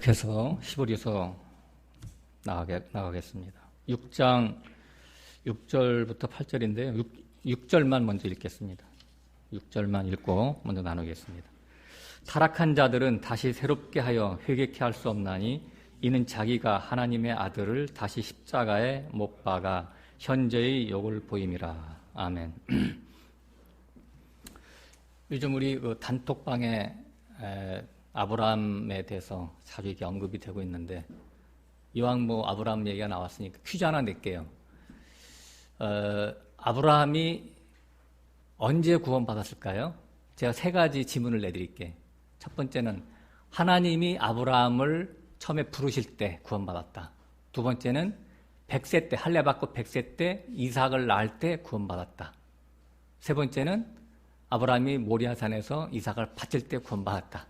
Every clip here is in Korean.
계속해서 히브리서 나가겠습니다. 6장 6절부터 8절인데요. 6절만 먼저 읽겠습니다. 6절만 읽고 먼저 나누겠습니다. 타락한 자들은 다시 새롭게 하여 회개케 할 수 없나니 이는 자기가 하나님의 아들을 다시 십자가에 못 박아 현재의 욕을 보임이라. 아멘. 요즘 우리 단톡방에 아브라함에 대해서 자주 이렇게 언급이 되고 있는데, 이왕 아브라함 얘기가 나왔으니까 퀴즈 하나 낼게요. 아브라함이 언제 구원받았을까요? 제가 세 가지 지문을 내드릴게요. 첫 번째는 하나님이 아브라함을 처음에 부르실 때 구원받았다. 두 번째는 100세 때, 할례 받고 100세 때 이삭을 낳을 때 구원받았다. 세 번째는 아브라함이 모리아산에서 이삭을 바칠 때 구원받았다.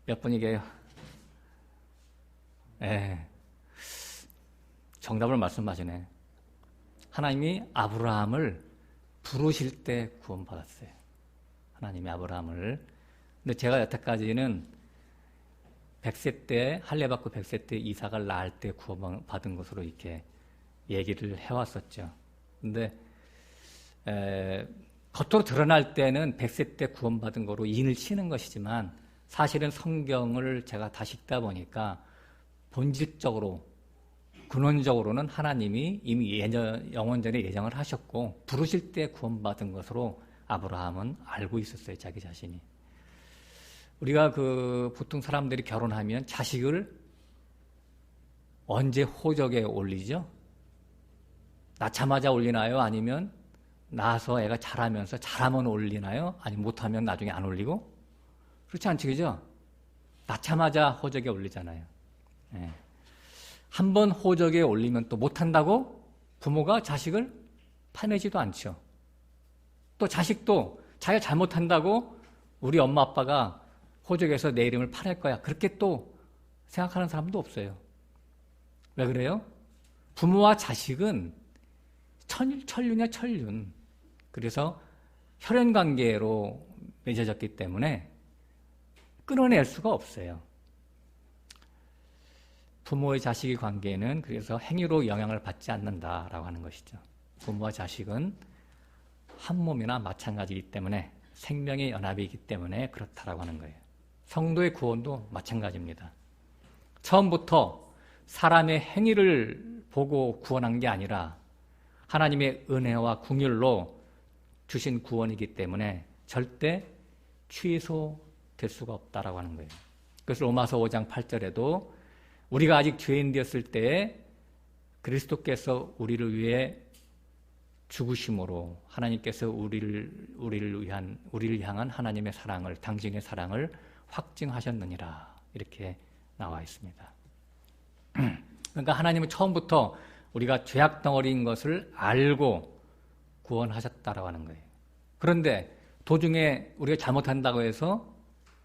몇 번이게요? 정답을 말씀하시네. 하나님이 아브라함을 부르실 때 구원받았어요. 하나님이 아브라함을. 근데 제가 여태까지는 100세 때, 할례 받고 100세 때 이삭을 낳을 때 구원받은 것으로 이렇게 얘기를 해왔었죠. 근데 겉으로 드러날 때는 100세 때 구원받은 거로 인을 치는 것이지만, 사실은 성경을 제가 다시 읽다 보니까 본질적으로, 근원적으로는 하나님이 이미 영원전에 예정을 하셨고 부르실 때 구원받은 것으로 아브라함은 알고 있었어요, 자기 자신이. 우리가 보통 사람들이 결혼하면 자식을 언제 호적에 올리죠? 낳자마자 올리나요? 아니면 낳아서 애가 자라면서 잘하면 올리나요? 아니면 못하면 나중에 안 올리고? 그렇지 않죠, 그죠? 낳자마자 호적에 올리잖아요. 한 번 호적에 올리면 또 못한다고 부모가 자식을 파내지도 않죠. 또 자식도 자기가 잘못한다고 우리 엄마 아빠가 호적에서 내 이름을 파낼 거야, 그렇게 또 생각하는 사람도 없어요. 왜 그래요? 부모와 자식은 천륜이야, 천륜. 그래서 혈연관계로 맺어졌기 때문에 끊어낼 수가 없어요. 부모의 자식의 관계는 그래서 행위로 영향을 받지 않는다라고 하는 것이죠. 부모와 자식은 한 몸이나 마찬가지이기 때문에, 생명의 연합이기 때문에 그렇다라고 하는 거예요. 성도의 구원도 마찬가지입니다. 처음부터 사람의 행위를 보고 구원한 게 아니라 하나님의 은혜와 긍휼로 주신 구원이기 때문에 절대 취소될 수가 없다라고 하는 거예요. 그래서 로마서 5장 8절에도 우리가 아직 죄인 되었을 때에 그리스도께서 우리를 위해 죽으심으로 하나님께서 우리를 향한 하나님의 사랑을, 당신의 사랑을 확증하셨느니라, 이렇게 나와 있습니다. 그러니까 하나님은 처음부터 우리가 죄악 덩어리인 것을 알고 구원하셨다라고 하는 거예요. 그런데 도중에 우리가 잘못한다고 해서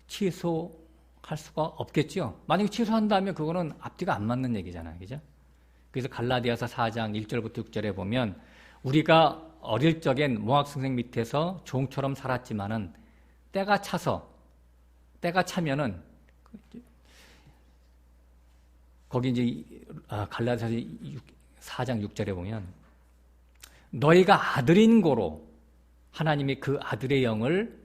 취소할 수가 없겠죠. 만약에 취소한다면 그거는 앞뒤가 안 맞는 얘기잖아요, 그죠? 그래서 갈라디아서 4장 1절부터 6절에 보면 우리가 어릴 적엔 모학 선생 밑에서 종처럼 살았지만은 때가 차면은, 거기 이제 갈라디아서 4장 6절에 보면 너희가 아들인 고로 하나님이 그 아들의 영을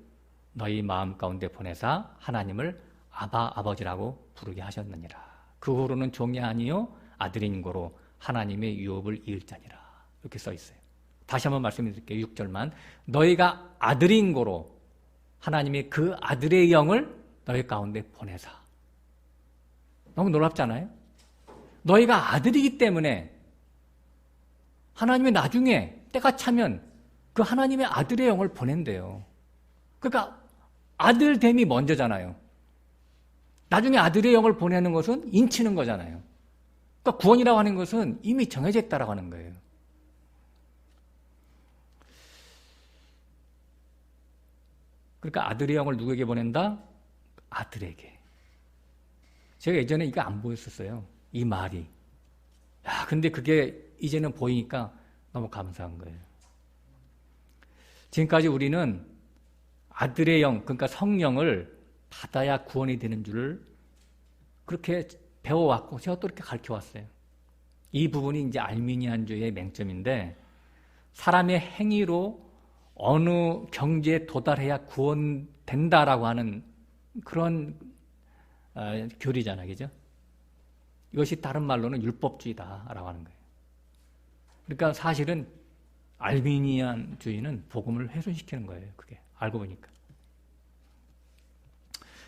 너희 마음 가운데 보내사 하나님을 아바, 아버지라고 부르게 하셨느니라. 그 후로는 종이 아니요 아들인 고로 하나님의 유업을 이을 자니라, 이렇게 써 있어요. 다시 한번 말씀드릴게요. 6절만. 너희가 아들인 고로 하나님이 그 아들의 영을 너희 가운데 보내사. 너무 놀랍잖아요? 너희가 아들이기 때문에 하나님이 나중에 때가 차면 그 하나님의 아들의 영을 보낸대요. 그러니까 아들됨이 먼저잖아요. 나중에 아들의 영을 보내는 것은 인치는 거잖아요. 그러니까 구원이라고 하는 것은 이미 정해져 있다라고 하는 거예요. 그러니까 아들의 영을 누구에게 보낸다? 아들에게. 제가 예전에 이거 안 보였었어요, 이 말이. 근데 그게 이제는 보이니까 너무 감사한 거예요. 지금까지 우리는 아들의 영, 그러니까 성령을 받아야 구원이 되는 줄을 그렇게 배워왔고 제가 또 이렇게 가르쳐왔어요. 이 부분이 이제 알미니안주의의 맹점인데 사람의 행위로 어느 경지에 도달해야 구원된다라고 하는 그런 교리잖아요. 그죠? 이것이 다른 말로는 율법주의다라고 하는 거예요. 그러니까 사실은 알미니안주의는 복음을 훼손시키는 거예요. 그게 알고 보니까.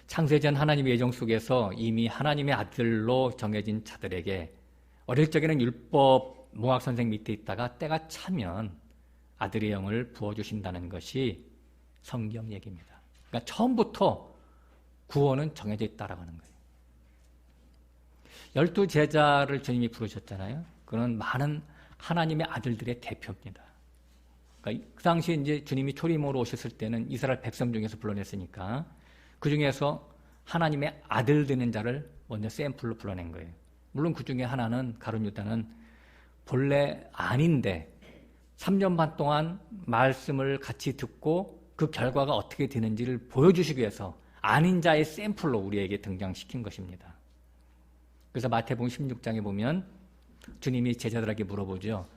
창세전 하나님의 예정 속에서 이미 하나님의 아들로 정해진 자들에게 어릴 적에는 율법 몽학선생 밑에 있다가 때가 차면 아들의 영을 부어주신다는 것이 성경 얘기입니다. 그러니까 처음부터 구원은 정해져 있다라고 하는 거예요. 12 제자를 주님이 부르셨잖아요. 그는 많은 하나님의 아들들의 대표입니다. 그러니까 그 당시에 이제 주님이 초림으로 오셨을 때는 이스라엘 백성 중에서 불러냈으니까 그 중에서 하나님의 아들 되는 자를 먼저 샘플로 불러낸 거예요. 물론 그 중에 하나는 가룟 유다는 본래 아닌데 3년 반 동안 말씀을 같이 듣고 그 결과가 어떻게 되는지를 보여주시기 위해서 아닌 자의 샘플로 우리에게 등장시킨 것입니다. 그래서 마태복음 16장에 보면 주님이 제자들에게 물어보죠.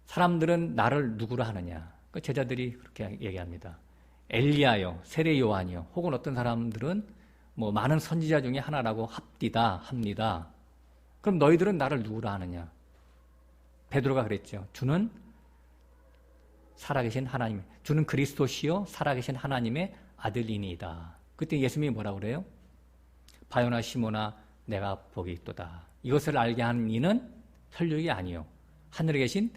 사람들은 나를 누구로 하느냐? 그 제자들이 그렇게 얘기합니다. 엘리야요, 세례 요한이요. 혹은 어떤 사람들은 뭐 많은 선지자 중에 하나라고 합니다. 그럼 너희들은 나를 누구로 하느냐? 베드로가 그랬죠. 주는 살아계신 하나님, 주는 그리스도시요 살아계신 하나님의 아들이니이다. 그때 예수님이 뭐라고 그래요? 바요나 시모나 내가 복이 있도다. 이것을 알게 한 이는 혈육이 아니요 하늘에 계신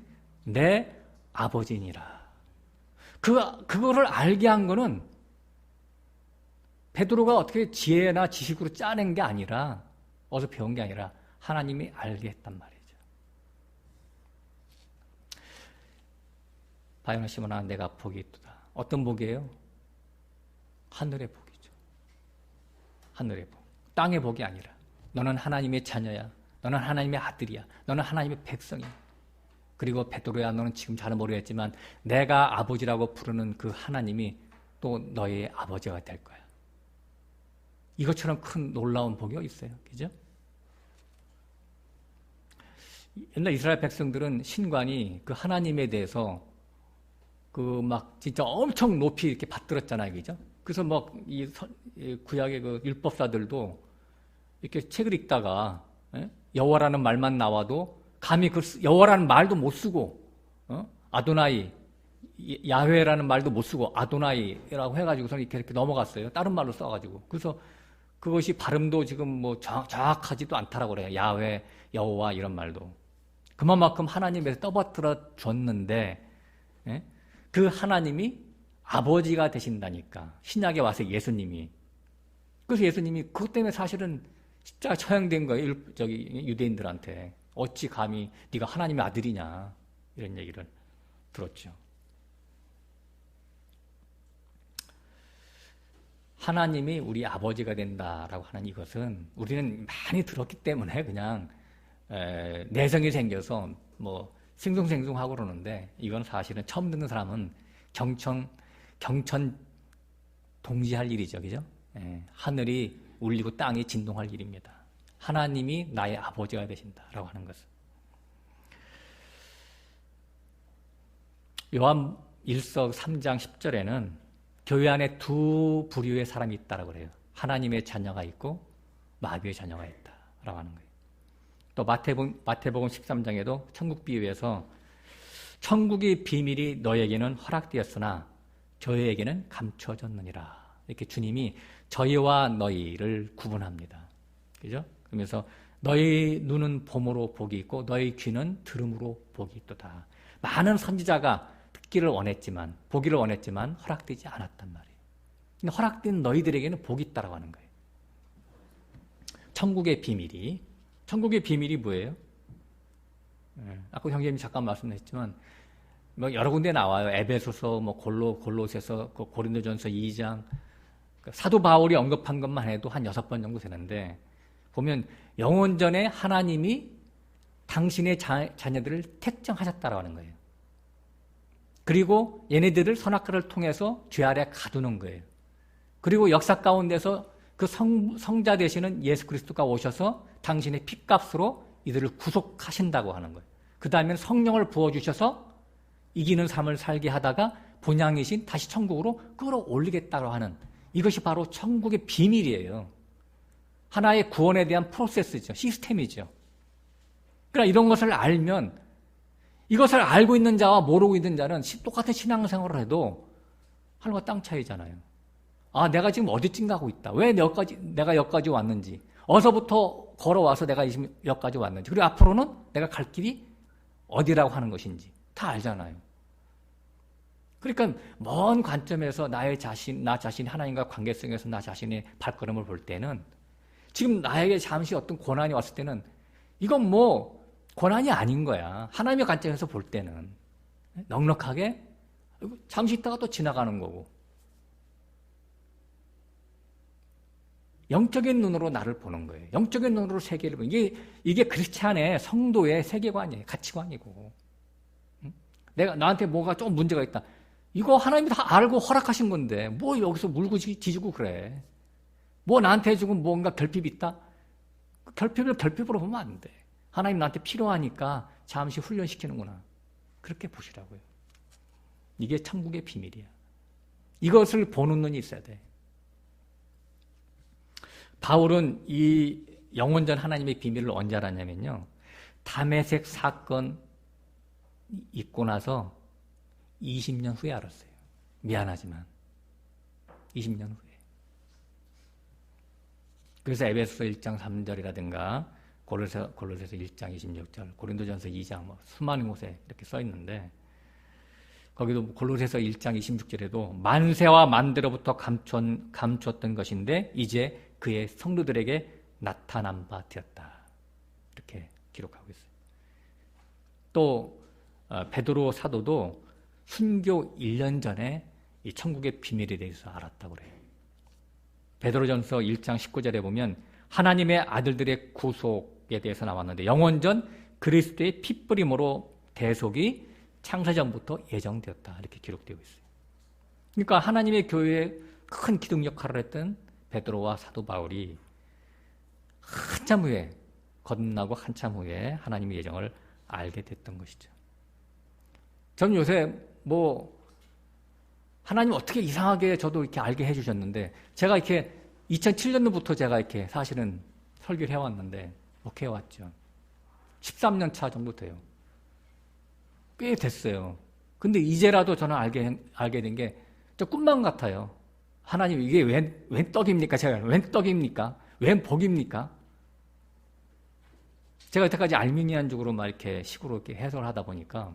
내 아버지니라. 그거를 알게 한 거는 베드로가 어떻게 지혜나 지식으로 짜낸 게 아니라 어디서 배운 게 아니라 하나님이 알게 했단 말이죠. 바요나 시모나 내가 복이 있도다. 어떤 복이에요? 하늘의 복이죠. 하늘의 복. 땅의 복이 아니라 너는 하나님의 자녀야. 너는 하나님의 아들이야. 너는 하나님의 백성이야. 그리고 베드로야 너는 지금 잘은 모르겠지만 내가 아버지라고 부르는 그 하나님이 또 너의 아버지가 될 거야. 이것처럼 큰 놀라운 복이 어디 있어요? 그죠? 옛날 이스라엘 백성들은 신관이 그 하나님에 대해서 그 막 진짜 엄청 높이 이렇게 받들었잖아요. 그죠? 그래서 막 이 구약의 그 율법사들도 이렇게 책을 읽다가 여호와라는 말만 나와도 감히 그 여호와라는 말도 못 쓰고 아도나이 야훼라는 말도 못 쓰고 아도나이라고 해가지고서 이렇게 넘어갔어요. 다른 말로 써가지고. 그래서 그것이 발음도 지금 뭐 정확하지도 않다라고 그래요. 야훼, 여호와 이런 말도. 그만큼 하나님에서 떠받들어 줬는데 그 하나님이 아버지가 되신다니까. 신약에 와서 예수님이. 그래서 예수님이 그것 때문에 사실은 진짜 처형된 거예요. 유대인들한테. 어찌 감히 네가 하나님의 아들이냐 이런 얘기를 들었죠. 하나님이 우리 아버지가 된다라고 하는 이것은 우리는 많이 들었기 때문에 그냥 내성이 생겨서 뭐 싱숭생숭하고 그러는데 이건 사실은 처음 듣는 사람은 경천 동지할 일이죠. 그죠? 하늘이 울리고 땅이 진동할 일입니다. 하나님이 나의 아버지가 되신다라고 하는 것은. 요한 1서 3장 10절에는 교회 안에 두 부류의 사람이 있다라고 그래요. 하나님의 자녀가 있고 마귀의 자녀가 있다라고 하는 거예요. 또 마태복음 13장에도 천국 비유에서 천국의 비밀이 너에게는 허락되었으나 저희에게는 감춰졌느니라. 이렇게 주님이 저희와 너희를 구분합니다. 그죠? 그러면서 너희 눈은 봄으로 복이 있고 너희 귀는 들음으로 복이 있도다. 많은 선지자가 듣기를 원했지만 보기를 원했지만 허락되지 않았단 말이에요. 근데 허락된 너희들에게는 복이 있다라고 하는 거예요. 천국의 비밀이 뭐예요? 아까 형제님이 잠깐 말씀하셨지만 뭐 여러 군데 나와요. 에베소서, 뭐 골로새서, 고린도전서 2장. 사도 바울이 언급한 것만 해도 한 6번 정도 되는데 보면 영원전에 하나님이 당신의 자녀들을 택정하셨다라고 하는 거예요. 그리고 얘네들을 선악과를 통해서 죄 아래 가두는 거예요. 그리고 역사 가운데서 그 성자 되시는 예수 그리스도가 오셔서 당신의 피값으로 이들을 구속하신다고 하는 거예요. 그 다음에는 성령을 부어주셔서 이기는 삶을 살게 하다가 본향이신 다시 천국으로 끌어올리겠다고 하는, 이것이 바로 천국의 비밀이에요. 하나의 구원에 대한 프로세스죠. 시스템이죠. 그러나 이런 것을 알면, 이것을 알고 있는 자와 모르고 있는 자는 똑같은 신앙생활을 해도 하늘과 땅 차이잖아요. 아, 내가 지금 어디쯤 가고 있다. 왜 내가 여기까지 왔는지. 어서부터 걸어와서 내가 여기까지 왔는지. 그리고 앞으로는 내가 갈 길이 어디라고 하는 것인지 다 알잖아요. 그러니까 먼 관점에서 나 자신이 하나님과 관계성에서 나 자신의 발걸음을 볼 때는, 지금 나에게 잠시 어떤 고난이 왔을 때는 이건 뭐 고난이 아닌 거야. 하나님의 관점에서 볼 때는 넉넉하게 잠시 있다가 또 지나가는 거고, 영적인 눈으로 나를 보는 거예요. 영적인 눈으로 세계를 보는, 이게 크리스찬의 성도의 세계관이에요. 가치관이고. 내가 나한테 뭐가 좀 문제가 있다. 이거 하나님이 다 알고 허락하신 건데 뭐 여기서 물고 뒤지고 그래. 뭐 나한테 지금 뭔가 결핍이 있다? 결핍을 결핍으로 보면 안 돼. 하나님 나한테 필요하니까 잠시 훈련시키는구나. 그렇게 보시라고요. 이게 천국의 비밀이야. 이것을 보는 눈이 있어야 돼. 바울은 이 영원전 하나님의 비밀을 언제 알았냐면요, 다메섹 사건 있고 나서 20년 후에 알았어요. 미안하지만 20년 후에. 그래서 에베소서 1장 3절이라든가 골로새서 1장 26절, 고린도전서 2장 수많은 곳에 이렇게 써 있는데, 거기도 골로새서 1장 26절에도 만세와 만대로부터 감췄던 것인데 이제 그의 성도들에게 나타난 바 되었다. 이렇게 기록하고 있어요. 또 베드로 사도도 순교 1년 전에 이 천국의 비밀에 대해서 알았다고 그래요. 베드로전서 1장 19절에 보면 하나님의 아들들의 구속에 대해서 나왔는데, 영원전 그리스도의 피뿌림으로 대속이 창세전부터 예정되었다. 이렇게 기록되어 있어요. 그러니까 하나님의 교회에 큰 기둥 역할을 했던 베드로와 사도 바울이 한참 후에, 거듭나고 한참 후에 하나님의 예정을 알게 됐던 것이죠. 저는 요새 하나님 어떻게 이상하게 저도 이렇게 알게 해주셨는데, 제가 이렇게 2007년도부터 제가 이렇게 사실은 설교를 해왔는데, 목회해왔죠. 13년 차 정도 돼요. 꽤 됐어요. 근데 이제라도 저는 알게 된 게, 저 꿈만 같아요. 하나님, 이게 웬 떡입니까? 제가 웬 떡입니까? 웬 복입니까? 제가 여태까지 알미니안적으로 막 이렇게 식으로 이렇게 해석을 하다 보니까,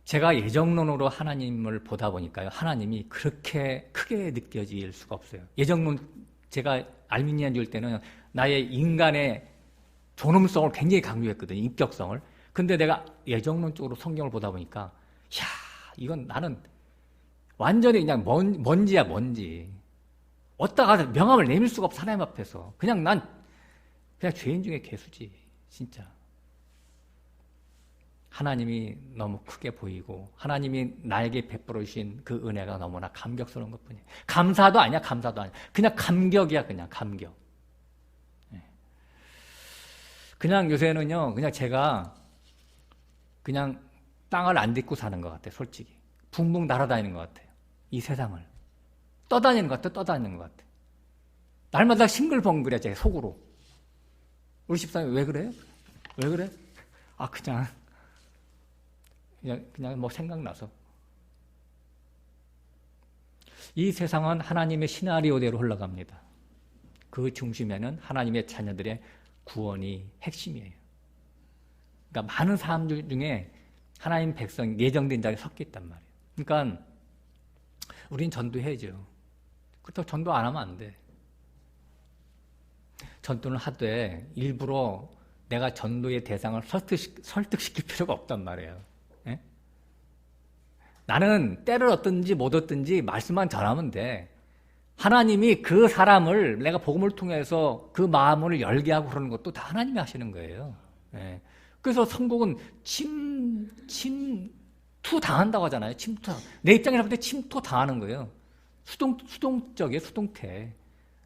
제가 예정론으로 하나님을 보다 보니까요, 하나님이 그렇게 크게 느껴질 수가 없어요. 예정론, 제가 알미니안주일 때는 나의 인간의 존엄성을 굉장히 강조했거든요. 인격성을. 근데 내가 예정론 쪽으로 성경을 보다 보니까, 이건 나는 완전히 그냥 먼지야, 먼지. 어디다가 명함을 내밀 수가 없어, 하나님 앞에서. 그냥 죄인 중에 괴수지, 진짜. 하나님이 너무 크게 보이고, 하나님이 나에게 베풀어 주신 그 은혜가 너무나 감격스러운 것뿐이에요. 감사도 아니야. 그냥 감격이야, 그냥 감격. 그냥 요새는요, 그냥 제가 그냥 땅을 안 딛고 사는 것 같아요, 솔직히. 붕붕 날아다니는 것 같아요. 이 세상을. 떠다니는 것 같아요. 날마다 싱글벙글해, 제 속으로. 우리 집사람이 왜 그래? 그냥 생각나서. 이 세상은 하나님의 시나리오대로 흘러갑니다. 그 중심에는 하나님의 자녀들의 구원이 핵심이에요. 그러니까 많은 사람들 중에 하나님 백성, 예정된 자가 섞여 있단 말이에요. 그러니까 우린 전도해야죠. 그렇다고 전도 안 하면 안 돼. 전도를 하되 일부러 내가 전도의 대상을 설득시킬 필요가 없단 말이에요. 예? 나는 때를 얻든지 못 얻든지 말씀만 전하면 돼. 하나님이 그 사람을 내가 복음을 통해서 그 마음을 열게 하고 그러는 것도 다 하나님이 하시는 거예요. 예. 그래서 성공은 침투 당한다고 하잖아요. 침투. 내 입장에서 볼 때 침투 당하는 거예요. 수동적이에요, 수동태.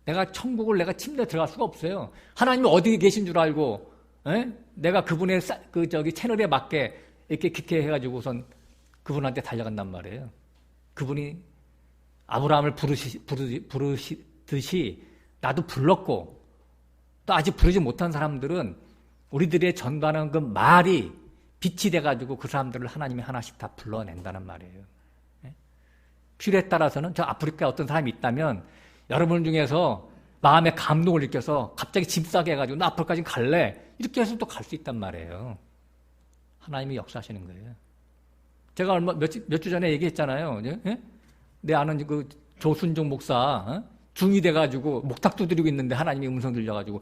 내가 천국을 내가 침대에 들어갈 수가 없어요. 하나님이 어디 계신 줄 알고, 에? 내가 그분의 채널에 맞게 이렇게 기kke 해가지고선 그분한테 달려간단 말이에요. 그분이 아브라함을 부르시듯이 나도 불렀고, 또 아직 부르지 못한 사람들은 우리들의 전가하는 그 말이 빛이 돼가지고 그 사람들을 하나님이 하나씩 다 불러낸다는 말이에요. 필요에 따라서는 저 아프리카에 어떤 사람이 있다면 여러분 중에서 마음에 감동을 느껴서 갑자기 짐 싸게 해가지고 나 아프리카 지금 갈래. 이렇게 해서 또 갈 수 있단 말이에요. 하나님이 역사하시는 거예요. 제가 몇 주 전에 얘기했잖아요. 예? 내 아는 그 조순종 목사 중이 돼가지고 목탁 두드리고 있는데 하나님이 음성 들려가지고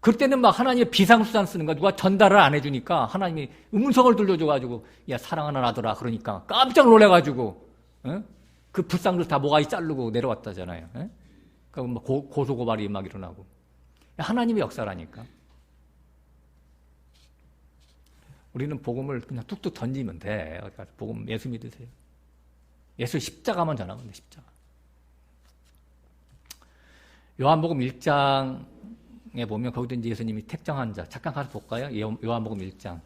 그때는 막 하나님의 비상수단 쓰는 거야. 누가 전달을 안 해주니까 하나님이 음성을 들려줘가지고 야 사랑하는 아들아 그러니까 깜짝 놀래가지고 그 불상들 다 모가지 자르고 내려왔다잖아요. 그럼 막 고소고발이 막 일어나고 하나님의 역사라니까. 우리는 복음을 그냥 뚝뚝 던지면 돼. 복음 예수 믿으세요. 예수 십자가만 전하면 돼. 십자가. 요한복음 1장에 보면 거기도 이제 예수님이 택정한 자 잠깐 가서 볼까요? 요한복음 1장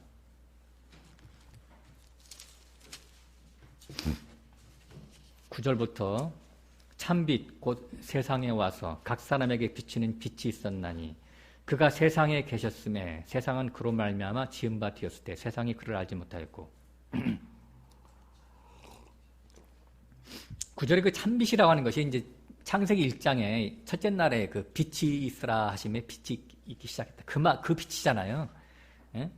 9절부터 참빛 곧 세상에 와서 각 사람에게 비치는 빛이 있었나니 그가 세상에 계셨음에 세상은 그로 말미암아 지은 바 되었을 때 세상이 그를 알지 못하였고 9절에 그 참빛이라고 하는 것이 이제 창세기 1장에 첫째 날에 그 빛이 있으라 하심에 빛이 있기 시작했다. 그 빛이잖아요. 예?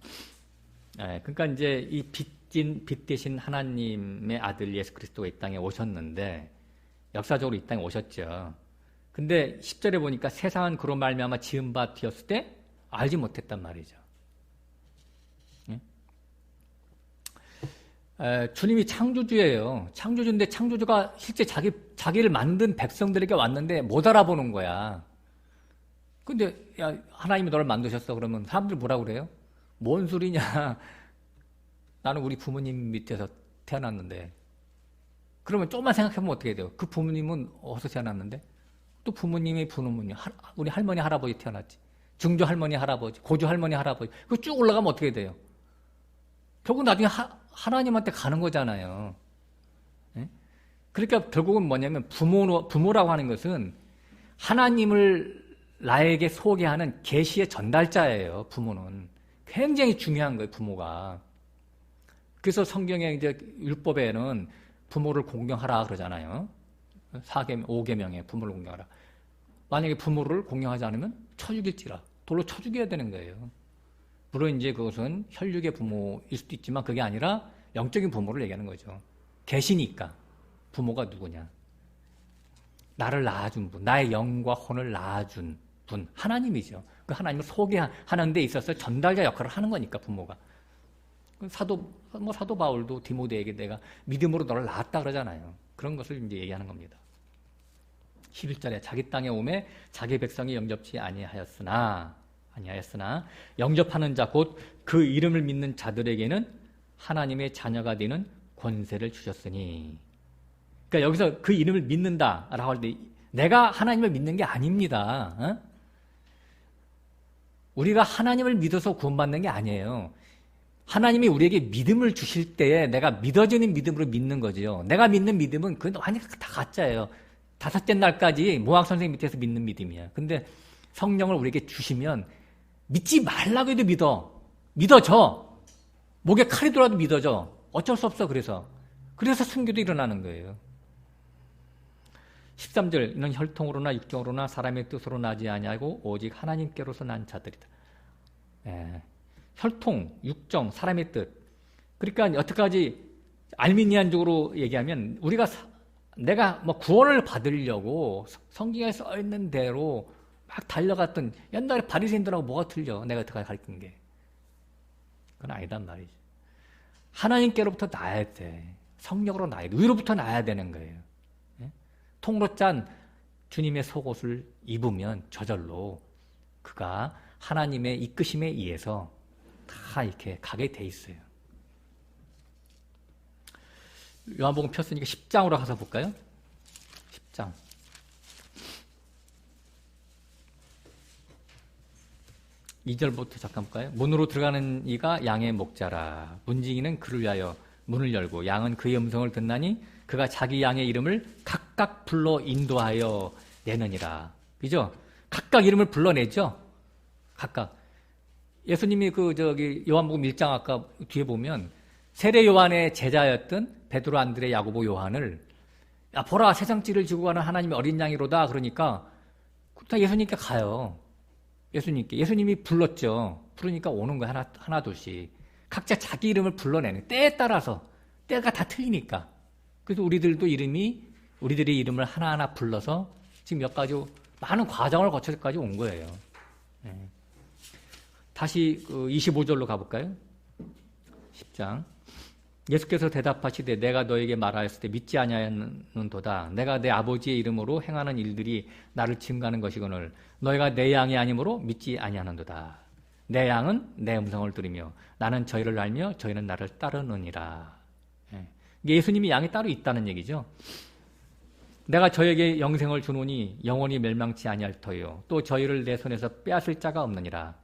예, 그러니까 이제 이 빛 대신 하나님의 아들 예수 그리스도가 이 땅에 오셨는데 역사적으로 이 땅에 오셨죠. 근데 10절에 보니까 세상은 그로 말미암아 지은 바 되었을 때 알지 못했단 말이죠. 주님이 창조주예요. 창조주인데 창조주가 실제 자기를 만든 백성들에게 왔는데 못 알아보는 거야. 근데 야 하나님이 너를 만드셨어 그러면 사람들이 뭐라고 그래요? 뭔 소리냐. 나는 우리 부모님 밑에서 태어났는데 그러면 조금만 생각해보면 어떻게 돼요? 그 부모님은 어디서 태어났는데? 또 부모님의 부모님, 우리 할머니 할아버지 태어났지. 증조 할머니 할아버지, 고조 할머니 할아버지 그거 쭉 올라가면 어떻게 돼요? 결국 나중에 하나님한테 가는 거잖아요. 네? 그러니까 결국은 뭐냐면 부모라고 하는 것은 하나님을 나에게 소개하는 계시의 전달자예요. 부모는 굉장히 중요한 거예요. 부모가. 그래서 성경에 이제 율법에는 부모를 공경하라 그러잖아요. 5계명에 부모를 공경하라. 만약에 부모를 공경하지 않으면 쳐 죽일지라. 돌로 쳐 죽여야 되는 거예요. 물론 이제 그것은 혈육의 부모일 수도 있지만 그게 아니라 영적인 부모를 얘기하는 거죠. 계시니까. 부모가 누구냐? 나를 낳아준 분, 나의 영과 혼을 낳아준 분, 하나님이죠. 그 하나님을 소개하는 데 있어서 전달자 역할을 하는 거니까 부모가. 사도 바울도 디모데에게 내가 믿음으로 너를 낳았다 그러잖아요. 그런 것을 이제 얘기하는 겁니다. 11절에 자기 땅에 오매 자기 백성이 영접치 아니하였으나 영접하는 자 곧 그 이름을 믿는 자들에게는 하나님의 자녀가 되는 권세를 주셨으니. 그러니까 여기서 그 이름을 믿는다라고 할 때 내가 하나님을 믿는 게 아닙니다. 우리가 하나님을 믿어서 구원받는 게 아니에요. 하나님이 우리에게 믿음을 주실 때에 내가 믿어지는 믿음으로 믿는 거죠. 내가 믿는 믿음은 그건 완전히 다 가짜예요. 5째 날까지 모학 선생님 밑에서 믿는 믿음이야. 근데 성령을 우리에게 주시면 믿지 말라고 해도 믿어져. 목에 칼이 들어와도 믿어져. 어쩔 수 없어. 그래서 순교도 일어나는 거예요. 13절 이는 혈통으로나 육정으로나 사람의 뜻으로 나지 아니하고 오직 하나님께로서 난 자들이다. 예. 혈통, 육정, 사람의 뜻. 그러니까 어떡하지? 알미니안적으로 얘기하면 내가 뭐 구원을 받으려고 성경에 써 있는 대로 막 달려갔던 옛날에 바리새인들하고 뭐가 틀려? 내가 어떻게 가르친 게. 그건 아니단 말이지. 하나님께로부터 나야 돼. 성령으로 나야 돼. 위로부터 나야 되는 거예요. 예? 통로 짠 주님의 속옷을 입으면 저절로 그가 하나님의 이끄심에 의해서 다 이렇게 가게 돼 있어요. 요한복음 폈으니까 10장으로 가서 볼까요? 2절부터 잠깐 볼까요? 문으로 들어가는 이가 양의 목자라. 문지기는 그를 위하여 문을 열고 양은 그의 음성을 듣나니 그가 자기 양의 이름을 각각 불러 인도하여 내느니라. 그죠? 각각 이름을 불러내죠? 각각. 예수님이 요한복음 1장 아까 뒤에 보면 세례 요한의 제자였던 베드로, 안드레, 야고보, 요한을 야 보라 세상지를 지고 가는 하나님의 어린 양이로다. 그러니까 다 예수님께 가요. 예수님이 불렀죠. 부르니까 오는 거야. 하나 둘씩. 각자 자기 이름을 불러내는 때에 따라서 때가 다 틀리니까. 그래서 우리들의 이름을 하나하나 불러서 지금 몇 가지 많은 과정을 거쳐서까지 온 거예요. 네. 다시 25절로 가볼까요? 10장. 예수께서 대답하시되 내가 너에게 말하였을 때 믿지 아니하였는도다. 내가 내 아버지의 이름으로 행하는 일들이 나를 증거하는 것이거늘 너희가 내 양이 아니므로 믿지 아니하는도다. 내 양은 내 음성을 들으며 나는 저희를 알며 저희는 나를 따르느니라. 예수님이 양이 따로 있다는 얘기죠. 내가 저에게 영생을 주노니 영원히 멸망치 아니할 터요. 또 저희를 내 손에서 빼앗을 자가 없느니라.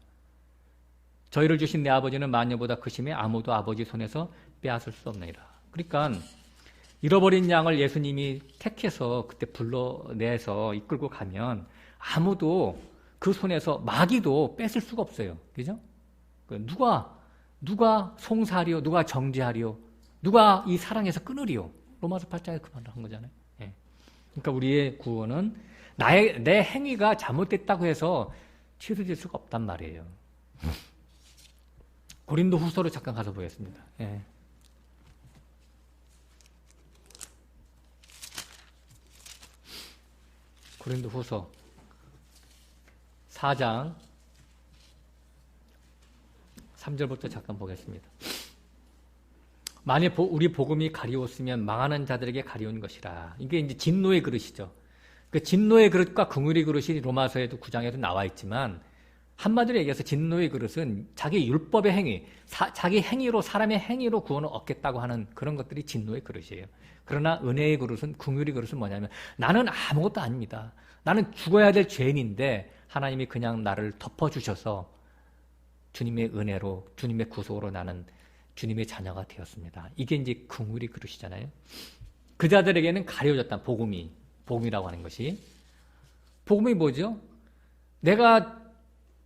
저희를 주신 내 아버지는 마녀보다 크심에 아무도 아버지 손에서 빼앗을 수 없느니라. 그러니까 잃어버린 양을 예수님이 택해서 그때 불러내서 이끌고 가면 아무도 그 손에서 마귀도 뺏을 수가 없어요. 그죠? 누가 송사하리요? 누가 정죄하리요? 누가 이 사랑에서 끊으리요? 로마서 8장에 그 말을 한 거잖아요. 예. 그러니까 우리의 구원은 내 행위가 잘못됐다고 해서 취소될 수가 없단 말이에요. 고린도 후서로 잠깐 가서 보겠습니다. 예. 고린도 후서 4장 3절부터 잠깐 보겠습니다. 만일 우리 복음이 가리웠으면 망하는 자들에게 가리운 것이라. 이게 이제 진노의 그릇이죠. 그 진노의 그릇과 긍휼의 그릇이 로마서에도 9장에도 나와 있지만 한마디로 얘기해서 진노의 그릇은 자기 율법의 행위, 자기 행위로 사람의 행위로 구원을 얻겠다고 하는 그런 것들이 진노의 그릇이에요. 그러나 은혜의 그릇은 긍휼의 그릇은 뭐냐면 나는 아무것도 아닙니다. 나는 죽어야 될 죄인인데 하나님이 그냥 나를 덮어주셔서 주님의 은혜로 주님의 구속으로 나는 주님의 자녀가 되었습니다. 이게 이제 긍휼의 그릇이잖아요. 그 자들에게는 가려졌다. 복음이라고 하는 것이. 복음이 뭐죠? 내가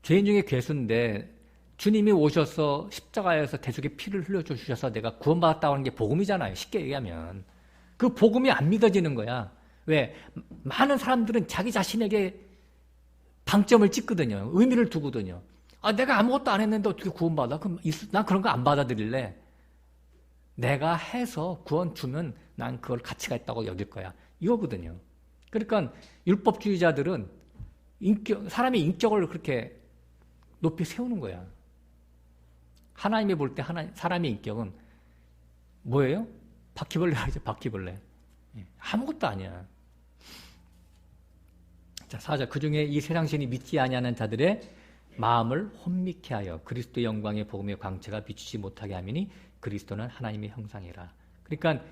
죄인 중에 괴수인데 주님이 오셔서 십자가에서 대속의 피를 흘려주셔서 내가 구원받았다고 하는 게 복음이잖아요. 쉽게 얘기하면. 그 복음이 안 믿어지는 거야. 왜? 많은 사람들은 자기 자신에게 방점을 찍거든요. 의미를 두거든요. 내가 아무것도 안 했는데 어떻게 구원받아? 그럼 난 그런 거 안 받아들일래. 내가 해서 구원 주면 난 그걸 가치가 있다고 여길 거야. 이거거든요. 그러니까 율법주의자들은 사람의 인격을 그렇게 높이 세우는 거야. 하나님이 볼 때 사람의 인격은 뭐예요? 바퀴벌레가 이제 바퀴벌레. 아무것도 아니야. 자, 4절. 그 중에 이 세상 신이 믿지 아니하는 자들의 마음을 혼미케 하여 그리스도의 영광의 복음의 광채가 비추지 못하게 하미니 그리스도는 하나님의 형상이라. 그러니까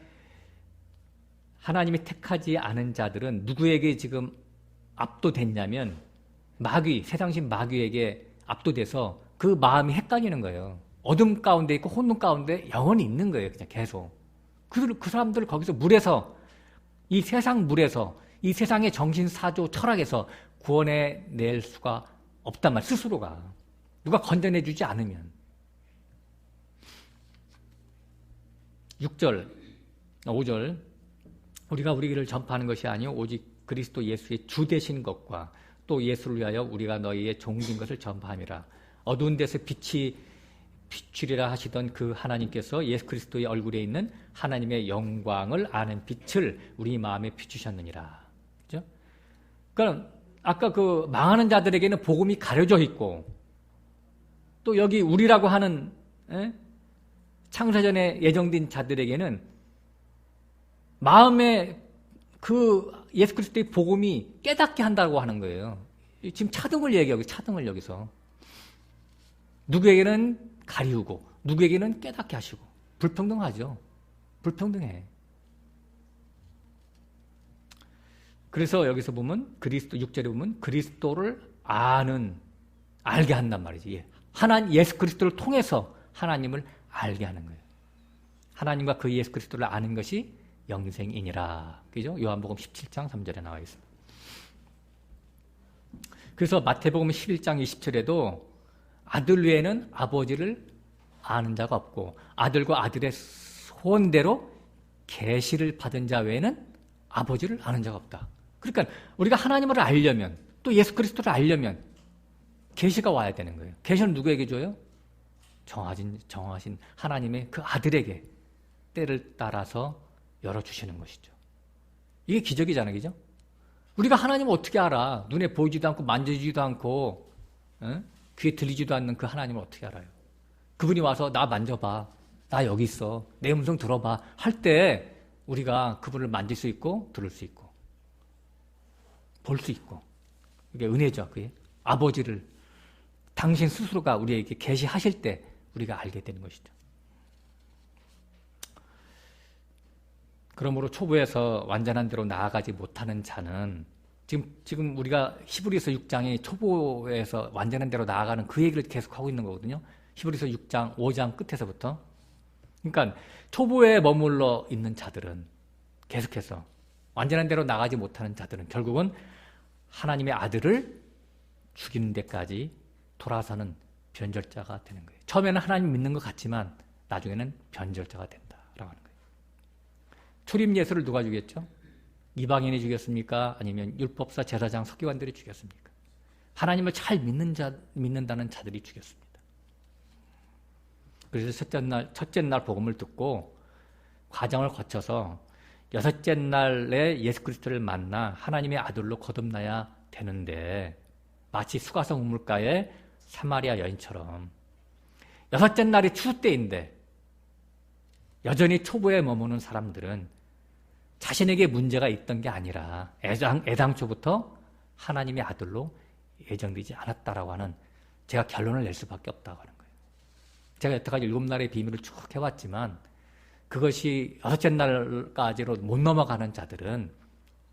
하나님이 택하지 않은 자들은 누구에게 지금 압도됐냐면 세상신 마귀에게 압도돼서 그 마음이 헷갈리는 거예요. 어둠 가운데 있고 혼돈 가운데 영원히 있는 거예요. 그냥 계속. 그 사람들 거기서 이 세상 물에서 이 세상의 정신사조 철학에서 구원해 낼 수가 없단 말, 스스로가. 누가 건져내주지 않으면. 5절. 우리가 우리 길을 전파하는 것이 아니요 오직 그리스도 예수의 주 되신 것과 또 예수를 위하여 우리가 너희의 종된 것을 전파함이라. 어두운 데서 빛이 비추리라 하시던 그 하나님께서 예수 그리스도의 얼굴에 있는 하나님의 영광을 아는 빛을 우리 마음에 비추셨느니라. 그죠? 그럼 아까 그 망하는 자들에게는 복음이 가려져 있고 또 여기 우리라고 하는 창세전에 예정된 자들에게는 마음에 그 예수 그리스도의 복음이 깨닫게 한다고 하는 거예요. 지금 차등을 얘기하고 차등을 여기서 누구에게는 가리우고 누구에게는 깨닫게 하시고 불평등하죠. 불평등해. 그래서 여기서 보면 6절에 보면 그리스도를 아는 알게 한단 말이지. 하나님 예수 그리스도를 통해서 하나님을 알게 하는 거예요. 하나님과 그 예수 그리스도를 아는 것이 영생이니라. 그죠? 요한복음 17장 3절에 나와 있습니다. 그래서 마태복음 11장 20절에도 아들 외에는 아버지를 아는 자가 없고 아들과 아들의 소원대로 계시를 받은 자 외에는 아버지를 아는 자가 없다. 그러니까 우리가 하나님을 알려면 또 예수 그리스도를 알려면 계시가 와야 되는 거예요. 계시는 누구에게 줘요? 정하신 하나님의 그 아들에게 때를 따라서 열어주시는 것이죠. 이게 기적이잖아요. 그죠? 우리가 하나님을 어떻게 알아? 눈에 보이지도 않고 만져지지도 않고 귀에 들리지도 않는 그 하나님을 어떻게 알아요? 그분이 와서 나 만져봐. 나 여기 있어. 내 음성 들어봐. 할 때 우리가 그분을 만질 수 있고 들을 수 있고 볼 수 있고 이게 은혜죠. 그게 아버지를 당신 스스로가 우리에게 계시하실 때 우리가 알게 되는 것이죠. 그러므로 초보에서 완전한 대로 나아가지 못하는 자는 지금 우리가 히브리서 6장이 초보에서 완전한 대로 나아가는 그 얘기를 계속 하고 있는 거거든요. 히브리서 6장 5장 끝에서부터. 그러니까 초보에 머물러 있는 자들은 계속해서 완전한 대로 나가지 못하는 자들은 결국은 하나님의 아들을 죽이는 데까지 돌아서는 변절자가 되는 거예요. 처음에는 하나님 믿는 것 같지만 나중에는 변절자가 된다라고 하는 거예요. 초림 예수를 누가 죽였죠? 이방인이 죽였습니까? 아니면 율법사, 제사장, 서기관들이 죽였습니까? 하나님을 잘 믿는다는 자들이 죽였습니다. 그래서 첫째 날 복음을 듣고 과정을 거쳐서 여섯째 날에 예수 그리스도를 만나 하나님의 아들로 거듭나야 되는데 마치 수가성 우물가의 사마리아 여인처럼 여섯째 날이 추수 때인데 여전히 초보에 머무는 사람들은 자신에게 문제가 있던 게 아니라 애당초부터 하나님의 아들로 예정되지 않았다라고 하는 제가 결론을 낼 수밖에 없다고 하는 거예요. 제가 여태까지 7날의 비밀을 쭉 해왔지만 그것이 여섯째 날까지로 못 넘어가는 자들은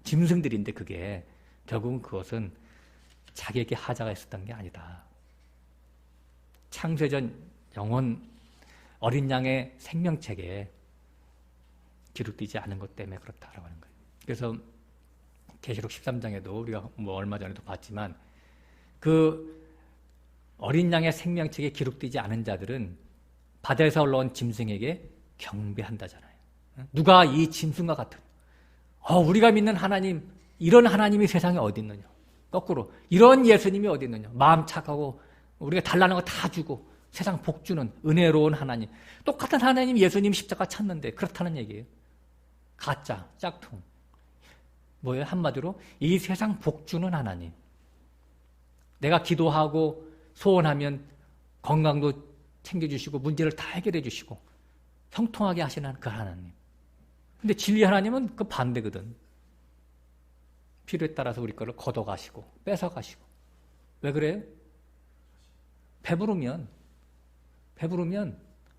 짐승들인데 그게 결국은 그것은 자기에게 하자가 있었던 게 아니다. 창세전 영원 어린 양의 생명책에 기록되지 않은 것 때문에 그렇다라고 하는 거예요. 그래서 계시록 13장에도 우리가 얼마 전에도 봤지만 그 어린 양의 생명책에 기록되지 않은 자들은 바다에서 올라온 짐승에게 경배한다잖아요. 누가 이 짐승과 같은 우리가 믿는 하나님, 이런 하나님이 세상에 어디 있느냐. 거꾸로 이런 예수님이 어디 있느냐. 마음 착하고 우리가 달라는 거 다 주고 세상 복 주는 은혜로운 하나님. 똑같은 하나님 예수님 십자가 찾는데 그렇다는 얘기예요. 가짜, 짝퉁. 뭐예요? 한마디로 이 세상 복 주는 하나님. 내가 기도하고 소원하면 건강도 챙겨주시고 문제를 다 해결해 주시고 형통하게 하시는 그 하나님. 근데 진리 하나님은 그 반대거든. 필요에 따라서 우리 거를 걷어가시고 뺏어가시고. 왜 그래요? 배부르면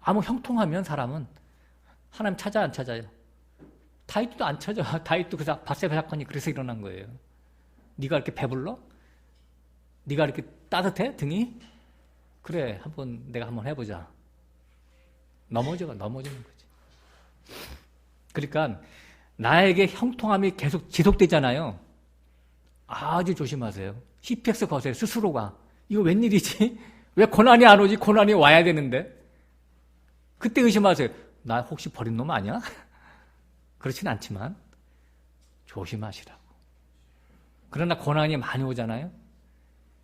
아무 형통하면 사람은 하나님 찾아 안 찾아요? 다윗도 안 찾아. 다윗도 그 밧세바 사건이 그래서 일어난 거예요. 네가 이렇게 배불러? 네가 이렇게 따뜻해? 등이? 그래, 내가 한번 해보자. 넘어지는 거지. 그러니까 나에게 형통함이 계속 지속되잖아요. 아주 조심하세요. 히펙스 거세요. 스스로가. 이거 웬일이지? 왜 고난이 안 오지? 고난이 와야 되는데. 그때 의심하세요. 나 혹시 버린 놈 아니야? 그렇진 않지만 조심하시라고. 그러나 고난이 많이 오잖아요.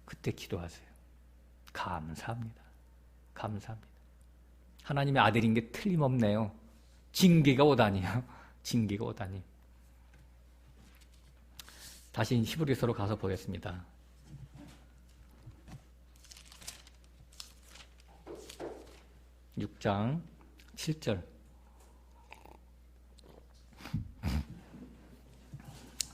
그때 기도하세요. 감사합니다. 하나님의 아들인 게 틀림없네요. 징계가 오다니요. 징계가 오다니. 다시 히브리서로 가서 보겠습니다. 6장 7절.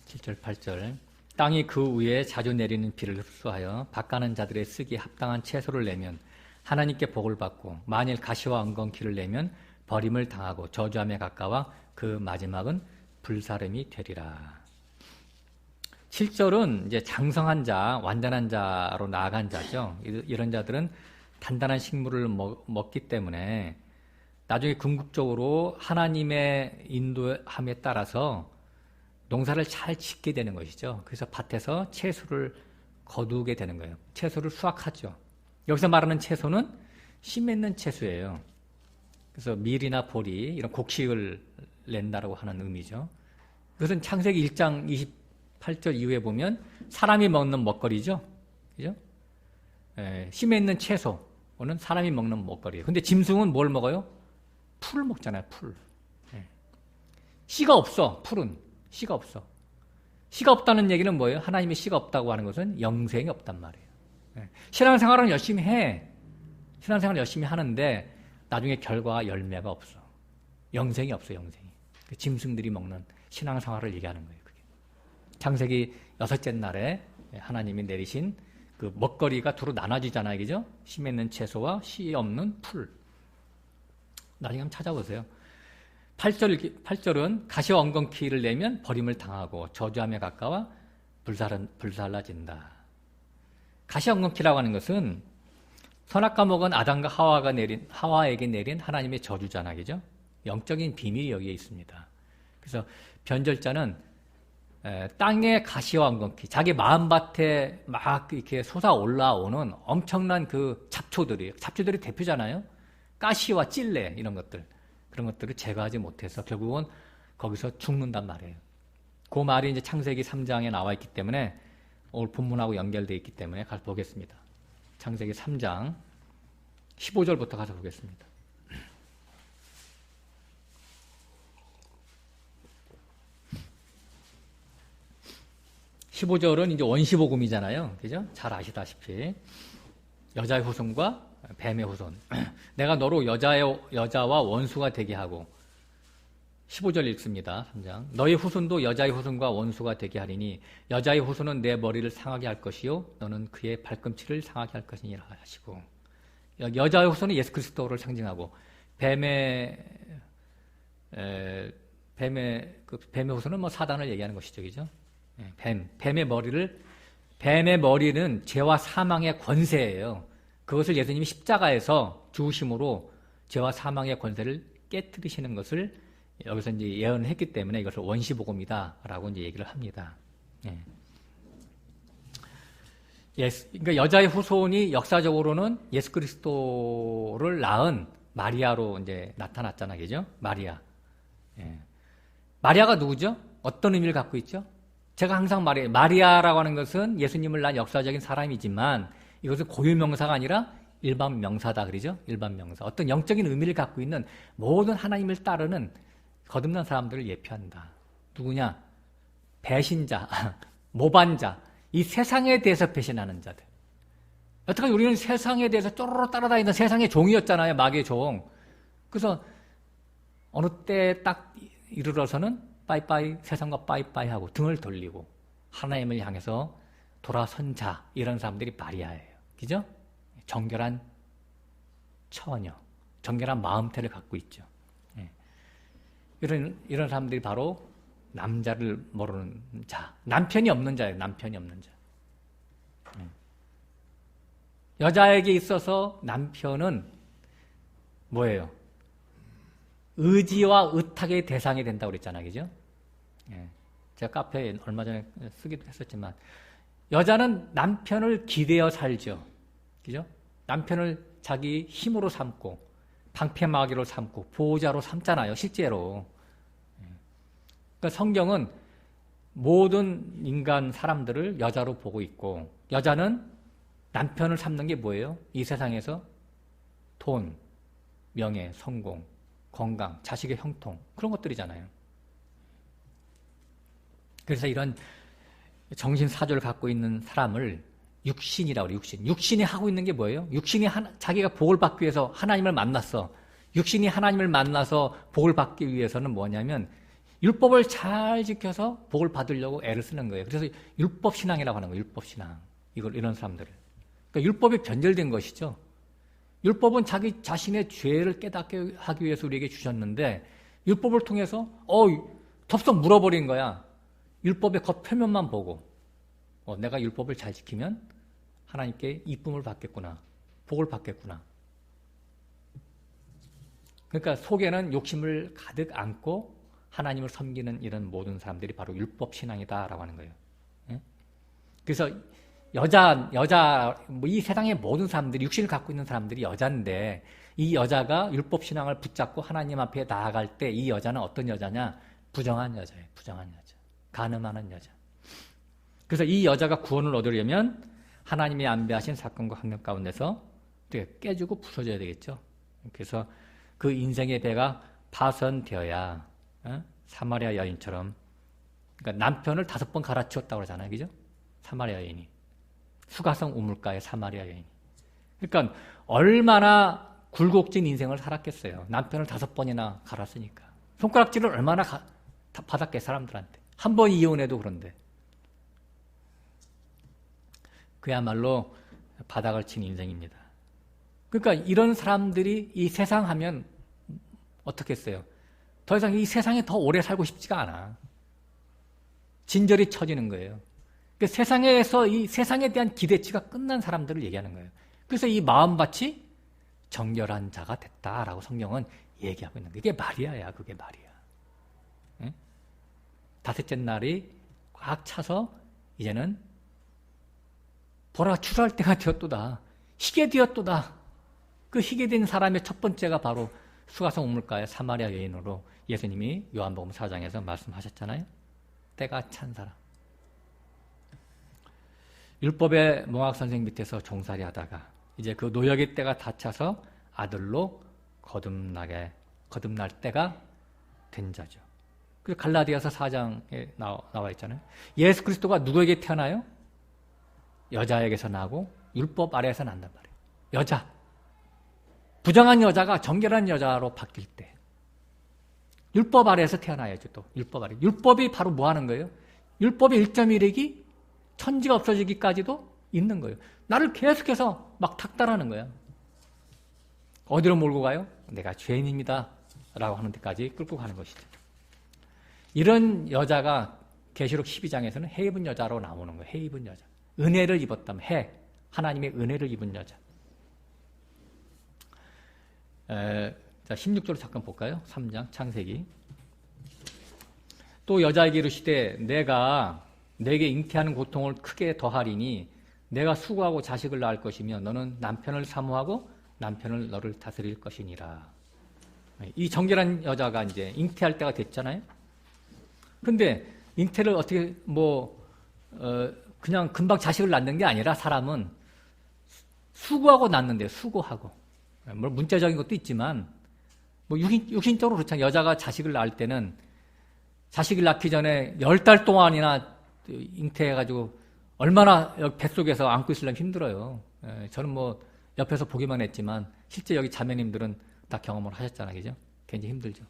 7절 8절. 땅이 그 위에 자주 내리는 비를 흡수하여 밭가는 자들의 쓰기에 합당한 채소를 내면 하나님께 복을 받고 만일 가시와 엉겅퀴를 내면 버림을 당하고 저주함에 가까워 그 마지막은 불사름이 되리라. 7절은 이제 장성한 자, 완전한 자로 나아간 자죠. 이런 자들은 단단한 식물을 먹기 때문에 나중에 궁극적으로 하나님의 인도함에 따라서 농사를 잘 짓게 되는 것이죠. 그래서 밭에서 채소를 거두게 되는 거예요. 채소를 수확하죠. 여기서 말하는 채소는 씨 맺는 채소예요. 그래서 밀이나 보리 이런 곡식을 낸다라고 하는 의미죠. 그것은 창세기 1장 28절 이후에 보면 사람이 먹는 먹거리죠. 그죠? 씨 맺는 채소는 사람이 먹는 먹거리예요. 근데 짐승은 뭘 먹어요? 풀을 먹잖아요. 풀. 씨가 없어. 풀은 씨가 없어. 씨가 없다는 얘기는 뭐예요? 하나님의 씨가 없다고 하는 것은 영생이 없단 말이에요. 신앙생활은 열심히 해. 신앙생활을 열심히 하는데 나중에 결과가 열매가 없어. 영생이 없어. 영생이. 그 짐승들이 먹는 신앙생활을 얘기하는 거예요. 그게. 창세기 6째 날에 하나님이 내리신 그 먹거리가 두루 나눠지잖아요. 그죠? 씨 맺는 채소와 씨 없는 풀. 나중에 한번 찾아보세요. 8절은 가시와 엉겅퀴를 내면 버림을 당하고 저주함에 가까워 불살라진다. 가시와 엉겅퀴라고 하는 것은 선악과 먹은 아담과 하와에게 내린 하나님의 저주잖아. 그죠? 영적인 비밀이 여기에 있습니다. 그래서 변절자는 땅의 가시와 엉겅퀴, 자기 마음밭에 막 이렇게 솟아 올라오는 엄청난 그 잡초들이 대표잖아요. 가시와 찔레 이런 것들, 그런 것들을 제거하지 못해서 결국은 거기서 죽는단 말이에요. 그 말이 이제 창세기 3장에 나와 있기 때문에 오늘 본문하고 연결되어 있기 때문에 가서 보겠습니다. 창세기 3장 15절부터 가서 보겠습니다. (15절은) 이제 원시복음이잖아요. 그죠? 잘 아시다시피 여자의 후손과 뱀의 후손. 내가 너로 여자와 원수가 되게 하고 15절 읽습니다. 3장. 너의 후손도 여자의 후손과 원수가 되게 하리니 여자의 후손은 내 머리를 상하게 할 것이요 너는 그의 발꿈치를 상하게 할 것이니라 하시고, 여자의 후손은 예수 그리스도를 상징하고 뱀의 후손은 뭐 사단을 얘기하는 것이죠. 그죠? 뱀의 머리는 죄와 사망의 권세예요. 그것을 예수님이 십자가에서 죽으심으로 죄와 사망의 권세를 깨뜨리시는 것을 여기서 이제 예언을 했기 때문에 이것을 원시복음이다라고 이제 얘기를 합니다. 그러니까 여자의 후손이 역사적으로는 예수 그리스도를 낳은 마리아로 이제 나타났잖아요. 그죠? 마리아. 마리아가 누구죠? 어떤 의미를 갖고 있죠? 제가 항상 말해요. 마리아라고 하는 것은 예수님을 낳은 역사적인 사람이지만 이것은 고유명사가 아니라 일반 명사다. 그러죠? 일반 명사. 어떤 영적인 의미를 갖고 있는 모든 하나님을 따르는 거듭난 사람들을 예표한다. 누구냐? 배신자, 모반자, 이 세상에 대해서 배신하는 자들. 여태까지 우리는 세상에 대해서 쪼로로 따라다니던 세상의 종이었잖아요. 마귀의 종. 그래서 어느 때 딱 이르러서는 빠이빠이, 세상과 빠이빠이 하고 등을 돌리고 하나님을 향해서 돌아선 자, 이런 사람들이 마리아예요. 그죠? 정결한 처녀, 정결한 마음태를 갖고 있죠. 이런 사람들이 바로 남자를 모르는 자, 남편이 없는 자예요. 남편이 없는 자. 여자에게 있어서 남편은 뭐예요? 의지와 의탁의 대상이 된다고 그랬잖아요. 그죠? 제가 카페에 얼마 전에 쓰기도 했었지만 여자는 남편을 기대어 살죠. 그죠? 남편을 자기 힘으로 삼고 방패막이로 삼고 보호자로 삼잖아요. 실제로. 그러니까 성경은 모든 인간 사람들을 여자로 보고 있고 여자는 남편을 삼는 게 뭐예요? 이 세상에서 돈, 명예, 성공, 건강, 자식의 형통, 그런 것들이잖아요. 그래서 이런 정신사조를 갖고 있는 사람을 육신이라고 그래요. 육신이 하고 있는 게 뭐예요? 육신이 자기가 복을 받기 위해서 하나님을 만났어. 육신이 하나님을 만나서 복을 받기 위해서는 뭐냐면 율법을 잘 지켜서 복을 받으려고 애를 쓰는 거예요. 그래서 율법신앙이라고 하는 거예요. 율법신앙. 이런 사람들을. 그러니까 율법이 변절된 것이죠. 율법은 자기 자신의 죄를 깨닫게 하기 위해서 우리에게 주셨는데 율법을 통해서 덥석 물어버린 거야. 율법의 겉 표면만 보고 내가 율법을 잘 지키면 하나님께 이쁨을 받겠구나. 복을 받겠구나. 그러니까 속에는 욕심을 가득 안고 하나님을 섬기는 이런 모든 사람들이 바로 율법신앙이다라고 하는 거예요. 예? 그래서 이 세상의 모든 사람들이, 육신을 갖고 있는 사람들이 여자인데, 이 여자가 율법신앙을 붙잡고 하나님 앞에 나아갈 때 이 여자는 어떤 여자냐? 부정한 여자예요. 부정한 여자. 간음하는 여자. 그래서 이 여자가 구원을 얻으려면 하나님의 안배하신 사건과 학력 가운데서 깨지고 부서져야 되겠죠. 그래서 그 인생의 배가 파손되어야 사마리아 여인처럼, 그러니까 남편을 5번 갈아치웠다고 그러잖아요. 그죠? 사마리아 여인이. 수가성 우물가의 사마리아 여인이. 그러니까 얼마나 굴곡진 인생을 살았겠어요. 남편을 5번이나 갈았으니까. 손가락질을 얼마나 받았겠어요, 사람들한테. 한 번 이혼해도 그런데. 그야말로 바닥을 친 인생입니다. 그러니까 이런 사람들이 이 세상 하면 어떻게 했어요? 더 이상 이 세상에 더 오래 살고 싶지가 않아. 진절이 쳐지는 거예요. 그러니까 세상에서 이 세상에 대한 기대치가 끝난 사람들을 얘기하는 거예요. 그래서 이 마음밭이 정결한 자가 됐다라고 성경은 얘기하고 있는 거예요. 그게 마리아야, 그게 마리아. 응? 5째 날이 꽉 차서 이제는 보라 출할 때가 되었도다. 희게 되었도다. 그 희게 된 사람의 첫 번째가 바로 수가성 우물가의 사마리아 여인으로 예수님이 요한복음 4장에서 말씀하셨잖아요. 때가 찬 사람. 율법의 몽학 선생 밑에서 종살이 하다가 이제 그 노역의 때가 다 차서 아들로 거듭날 때가 된 자죠. 그래서 갈라디아서 4장에 나와 있잖아요. 예수 그리스도가 누구에게 태어나요? 여자에게서 나고 율법 아래에서 난단 말이에요. 여자. 부정한 여자가 정결한 여자로 바뀔 때 율법 아래에서 태어나야죠. 또 율법 아래. 율법이 바로 뭐 하는 거예요? 율법의 1.1획이 천지가 없어지기까지도 있는 거예요. 나를 계속해서 막 탁달하는 거야. 어디로 몰고 가요? 내가 죄인입니다 라고 하는 데까지 끌고 가는 것이죠. 이런 여자가 계시록 12장에서는 해 입은 여자로 나오는 거예요. 해 입은 여자. 은혜를 입었다면 하나님의 은혜를 입은 여자. 자, 16절로 잠깐 볼까요? 3장 창세기. 또 여자에게 이르시되 내가 내게 잉태하는 고통을 크게 더하리니 내가 수고하고 자식을 낳을 것이며 너는 남편을 사모하고 남편을 너를 다스릴 것이니라. 이 정결한 여자가 이제 잉태할 때가 됐잖아요. 근데 잉태를 어떻게 그냥 금방 자식을 낳는 게 아니라 사람은 수고하고 낳는데요. 수고하고. 뭐 문자적인 것도 있지만 육신적으로 그렇잖아요. 여자가 자식을 낳을 때는 자식을 낳기 전에 10달 동안이나 잉태해가지고 얼마나 뱃속에서 안고 있으려면 힘들어요. 저는 옆에서 보기만 했지만 실제 여기 자매님들은 다 경험을 하셨잖아요. 그죠? 굉장히 힘들죠.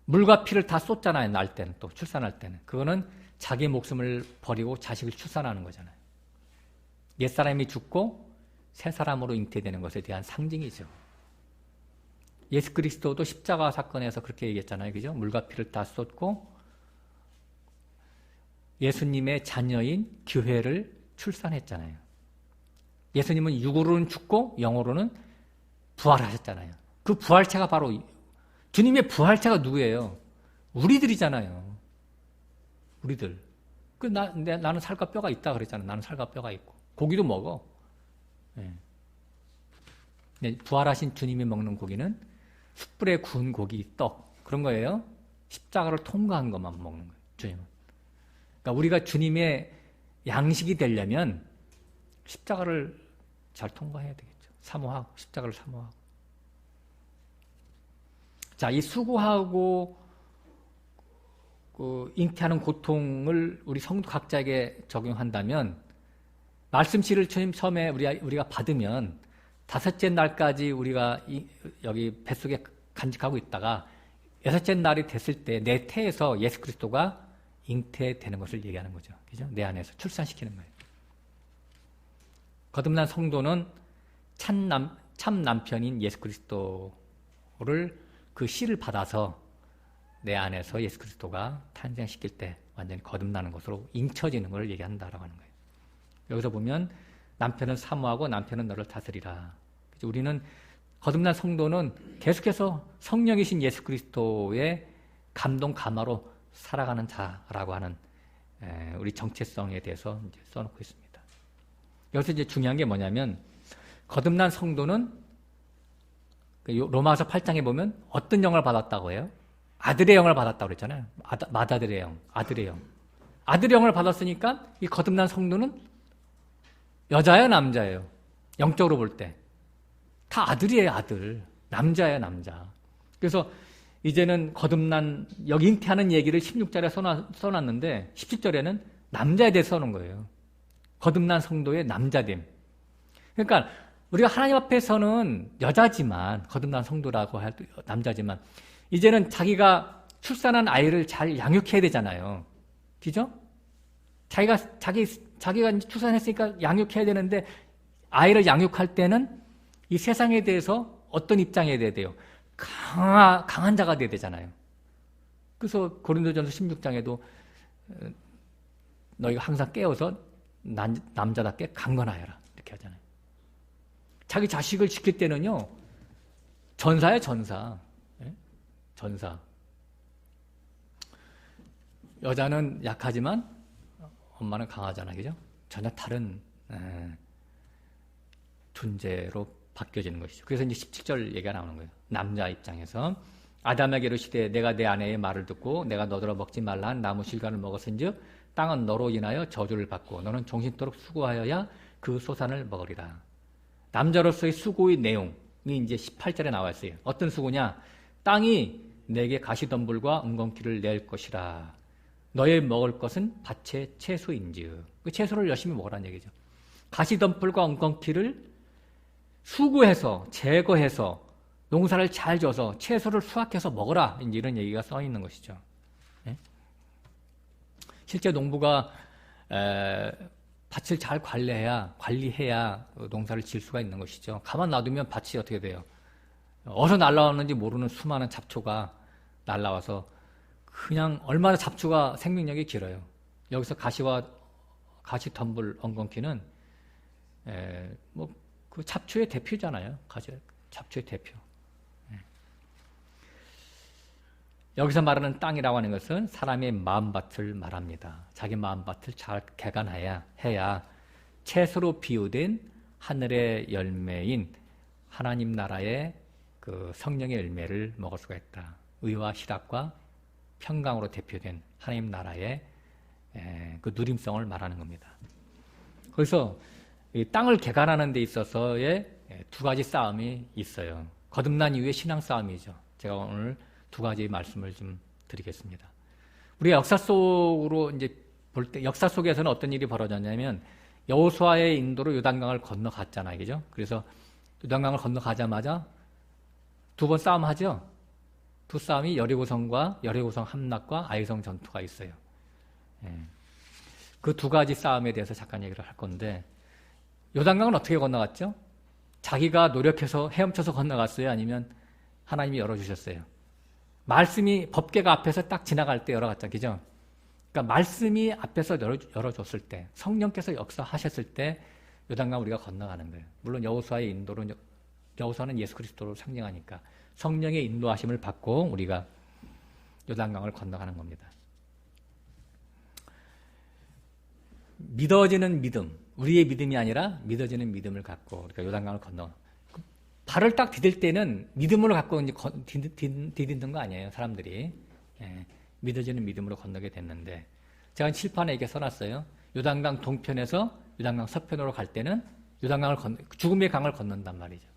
물과 피를 다 쏟잖아요. 날 때는 또 출산할 때는. 그거는 자기 목숨을 버리고 자식을 출산하는 거잖아요. 옛사람이 죽고 새 사람으로 잉태되는 것에 대한 상징이죠. 예수 그리스도도 십자가 사건에서 그렇게 얘기했잖아요. 그죠? 물과 피를 다 쏟고 예수님의 자녀인 교회를 출산했잖아요. 예수님은 육으로는 죽고 영으로는 부활하셨잖아요. 그 부활체가 바로 주님의 부활체가 누구예요? 우리들이잖아요. 우리들. 나는 살과 뼈가 있다 그랬잖아요. 나는 살과 뼈가 있고 고기도 먹어. 네. 부활하신 주님이 먹는 고기는 숯불에 구운 고기, 떡 그런 거예요. 십자가를 통과한 것만 먹는 거예요. 주님은. 그러니까 우리가 주님의 양식이 되려면 십자가를 잘 통과해야 되겠죠. 사모하고 십자가를 사모하고. 자, 이 수고하고 잉태하는 고통을 우리 성도 각자에게 적용한다면 말씀씨를 처음에 우리가 받으면 5째 날까지 우리가 여기 뱃속에 간직하고 있다가 6째 날이 됐을 때 내 태에서 예수 그리스도가 잉태되는 것을 얘기하는 거죠. 그죠? 내 안에서 출산시키는 거예요. 거듭난 성도는 참 남편인 예수 그리스도를 그 씨를 받아서 내 안에서 예수 그리스도가 탄생시킬 때 완전히 거듭나는 것으로 ing쳐지는 걸 얘기한다라고 하는 거예요. 여기서 보면 남편은 사모하고 남편은 너를 다스리라. 우리는 거듭난 성도는 계속해서 성령이신 예수 그리스도의 감동 감화로 살아가는 자라고 하는 우리 정체성에 대해서 이제 써놓고 있습니다. 여기서 이제 중요한 게 뭐냐면 거듭난 성도는 로마서 8장에 보면 어떤 영을 받았다고 해요? 아들의 영을 받았다고 그랬잖아요. 맏아들의 영, 아들의 영. 아들의 영을 받았으니까 이 거듭난 성도는 여자예요, 남자예요? 영적으로 볼 때. 다 아들이에요, 아들. 남자예요, 남자. 그래서 이제는 거듭난, 여기 잉태하는 얘기를 16절에 써놨는데 17절에는 남자에 대해 써놓은 거예요. 거듭난 성도의 남자됨. 그러니까 우리가 하나님 앞에서는 여자지만, 거듭난 성도라고 할 때 남자지만, 이제는 자기가 출산한 아이를 잘 양육해야 되잖아요. 그죠? 자기가 출산했으니까 양육해야 되는데, 아이를 양육할 때는 이 세상에 대해서 어떤 입장에 돼야 돼요? 강한 자가 돼야 되잖아요. 그래서 고린도전서 16장에도 너희가 항상 깨어서 남자답게 강건하여라. 이렇게 하잖아요. 자기 자식을 지킬 때는요, 전사예요, 전사. 전사. 여자는 약하지만 엄마는 강하잖아, 그죠? 전혀 다른 존재로 바뀌어지는 것이죠. 그래서 이제 17절 얘기가 나오는 거예요. 남자 입장에서 아담에게 이르시되 내가 내 아내의 말을 듣고 내가 너더러 먹지 말라 한 나무 실과를 먹었은즉 땅은 너로 인하여 저주를 받고 너는 종신토록 수고하여야 그 소산을 먹으리라. 남자로서의 수고의 내용이 이제 18절에 나와 있어요. 어떤 수고냐? 땅이 내게 가시덤불과 은건키를 낼 것이라. 너의 먹을 것은 밭의 채소인즉. 그 채소를 열심히 먹으라는 얘기죠. 가시덤불과 은건키를 수고해서 제거해서 농사를 잘 져서 채소를 수확해서 먹어라. 이제 이런 얘기가 써 있는 것이죠. 네? 실제 농부가 밭을 잘 관리해야 농사를 지을 수가 있는 것이죠. 가만 놔두면 밭이 어떻게 돼요? 어디서 날라왔는지 모르는 수많은 잡초가 날라와서 그냥 얼마나 잡초가 생명력이 길어요. 여기서 가시덤불 엉겅퀴는 그 잡초의 대표잖아요. 잡초의 대표. 여기서 말하는 땅이라고 하는 것은 사람의 마음밭을 말합니다. 자기 마음밭을 잘 개간해야 채소로 비유된 하늘의 열매인 하나님 나라의 그 성령의 열매를 먹을 수가 있다. 의와 희락과 평강으로 대표된 하나님 나라의 그 누림성을 말하는 겁니다. 그래서 이 땅을 개간하는 데 있어서의 두 가지 싸움이 있어요. 거듭난 이후의 신앙 싸움이죠. 제가 오늘 두 가지 말씀을 좀 드리겠습니다. 우리가 역사 속으로 이제 볼 때, 역사 속에서는 어떤 일이 벌어졌냐면, 여호수아의 인도로 요단강을 건너갔잖아요. 그죠? 그래서 요단강을 건너가자마자 두 번 싸움하죠? 두 싸움이 여리고성과 여리고성 함락과 아이성 전투가 있어요. 그 두 가지 싸움에 대해서 잠깐 얘기를 할 건데, 요단강은 어떻게 건너갔죠? 자기가 노력해서 헤엄쳐서 건너갔어요? 아니면 하나님이 열어주셨어요? 말씀이 법궤가 앞에서 딱 지나갈 때 열어갔죠. 그죠? 그러니까 말씀이 앞에서 열어줬을 때, 성령께서 역사하셨을 때 요단강 우리가 건너가는 거예요. 물론 여호수아의 인도로, 여호수아는 예수 그리스도를 상징하니까 성령의 인도하심을 받고 우리가 요단강을 건너가는 겁니다. 믿어지는 믿음, 우리의 믿음이 아니라 믿어지는 믿음을 갖고 우리가 요단강을 건너. 발을 딱 디딜 때는 믿음으로 갖고 이제 디딘 거 아니에요, 사람들이. 믿어지는 믿음으로 건너게 됐는데, 제가 칠판에 이렇게 써놨어요. 요단강 동편에서 요단강 서편으로 갈 때는 요단강을 죽음의 강을 건넌단 말이죠.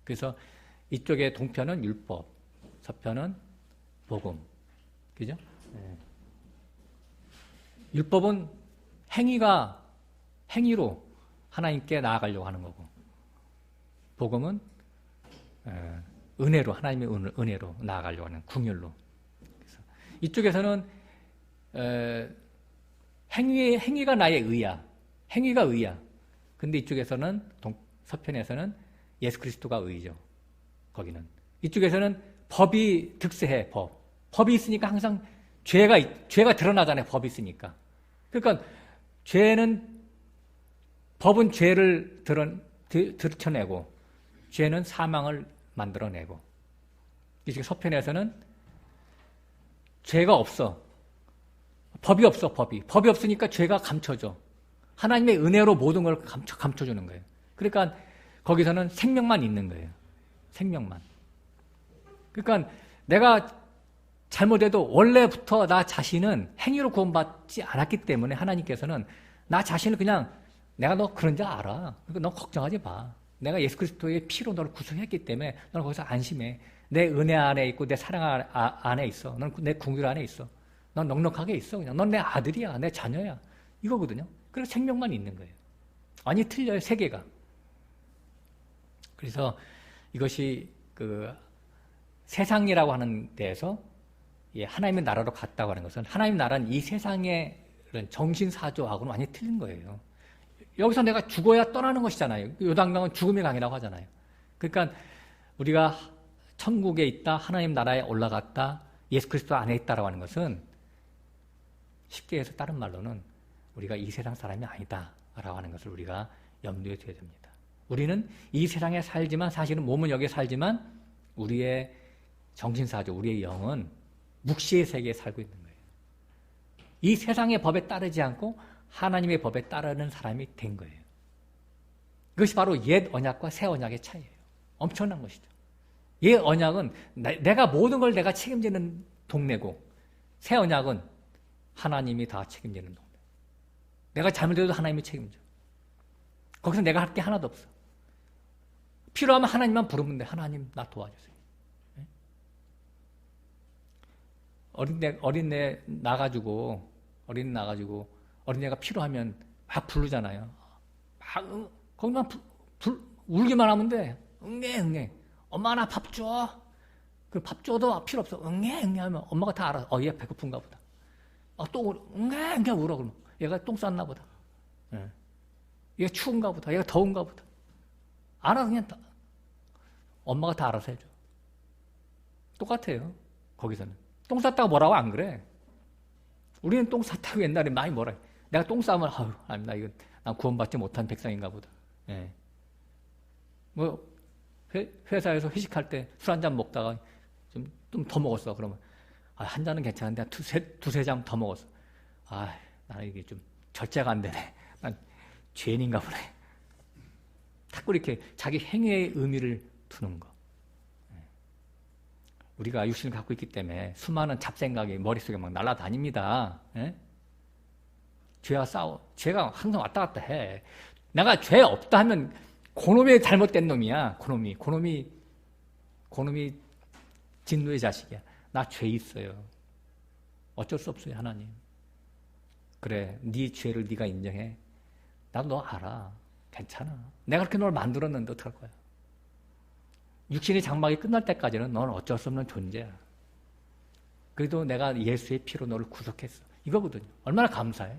그래서 이쪽에 동편은 율법, 서편은 복음. 그죠? 율법은 행위로 하나님께 나아가려고 하는 거고, 복음은 은혜로, 하나님의 은혜로 나아가려고 하는 궁율로. 그래서 이쪽에서는 행위가 나의 의야. 행위가 의야. 근데 이쪽에서는 서편에서는 예수 그리스도가 의죠. 거기는. 이쪽에서는 법이 득세해, 법이 있으니까 항상 죄가 드러나잖아요. 법이 있으니까. 그러니까 법은 죄를 들춰내고 죄는 사망을 만들어내고. 이제 서편에서는 죄가 없어. 법이 없어, 법이. 법이 없으니까 죄가 감춰져. 하나님의 은혜로 모든 걸 감춰주는 거예요. 그러니까 거기서는 생명만 있는 거예요. 생명만. 그러니까 내가 잘못해도 원래부터 나 자신은 행위로 구원받지 않았기 때문에 하나님께서는 나 자신을 그냥 내가 너 그런 줄 알아. 그러니까 너 걱정하지 마. 내가 예수 그리스도의 피로 너를 구속했기 때문에 너는 거기서 안심해. 내 은혜 안에 있고 내 사랑 안에 있어. 넌 내 궁율 안에 있어. 넌 넉넉하게 있어. 그냥 넌 내 아들이야. 내 자녀야. 이거거든요. 그래서 생명만 있는 거예요. 아니 틀려요. 세계가. 그래서 이것이 세상이라고 하는 데에서 하나님의 나라로 갔다고 하는 것은 하나님의 나라는 이 세상의 정신사조하고는 완전히 틀린 거예요. 여기서 내가 죽어야 떠나는 것이잖아요. 요단강은 죽음의 강이라고 하잖아요. 그러니까 우리가 천국에 있다, 하나님 나라에 올라갔다, 예수 그리스도 안에 있다라고 하는 것은 쉽게 해서 다른 말로는 우리가 이 세상 사람이 아니다라고 하는 것을 우리가 염두에 둬야 됩니다. 우리는 이 세상에 살지만 사실은 몸은 여기에 살지만 우리의 정신사조, 우리의 영은 묵시의 세계에 살고 있는 거예요. 이 세상의 법에 따르지 않고 하나님의 법에 따르는 사람이 된 거예요. 이것이 바로 옛 언약과 새 언약의 차이예요. 엄청난 것이죠. 옛 언약은 내가 모든 걸 내가 책임지는 동네고 새 언약은 하나님이 다 책임지는 동네. 내가 잘못해도 하나님이 책임져. 거기서 내가 할 게 하나도 없어. 필요하면 하나님만 부르면 돼. 하나님 나 도와주세요. 어린애 나가지고 어린애가 필요하면 막 부르잖아요. 거기만 울기만 하면 돼. 응애. 엄마 나 밥 줘. 그 밥 줘도 필요 없어. 응애 하면 엄마가 다 알아. 얘 배고픈가 보다. 또 응애 울어 그러면 얘가 똥 쌌나 보다. 얘가 추운가 보다. 얘가 더운가 보다. 알아 그냥 엄마가 다 알아서 해줘. 똑같아요. 거기서는. 똥 쌌다고 뭐라고 안 그래. 우리는 똥 쌌다고 옛날에 많이 뭐라 해. 내가 똥 싸면 난 구원받지 못한 백성인가 보다. 회사에서 회식할 때 술 한잔 먹다가 좀 더 먹었어. 그러면 한 잔은 괜찮은데 두세 잔 더 먹었어. 나는 이게 좀 절제가 안 되네. 난 죄인인가 보네. 자꾸 이렇게 자기 행위의 의미를 두는 거. 우리가 육신을 갖고 있기 때문에 수많은 잡생각이 머릿속에 막 날아다닙니다. 죄가 항상 왔다 갔다 해. 내가 죄 없다 하면 그놈이 잘못된 놈이야. 그놈이 진노의 자식이야. 나 죄 있어요. 어쩔 수 없어요, 하나님. 그래, 네 죄를 네가 인정해. 나도 너 알아. 괜찮아. 내가 그렇게 널 만들었는데 어떡할 거야. 육신의 장막이 끝날 때까지는 너는 어쩔 수 없는 존재야. 그래도 내가 예수의 피로 너를 구속했어. 이거거든요. 얼마나 감사해.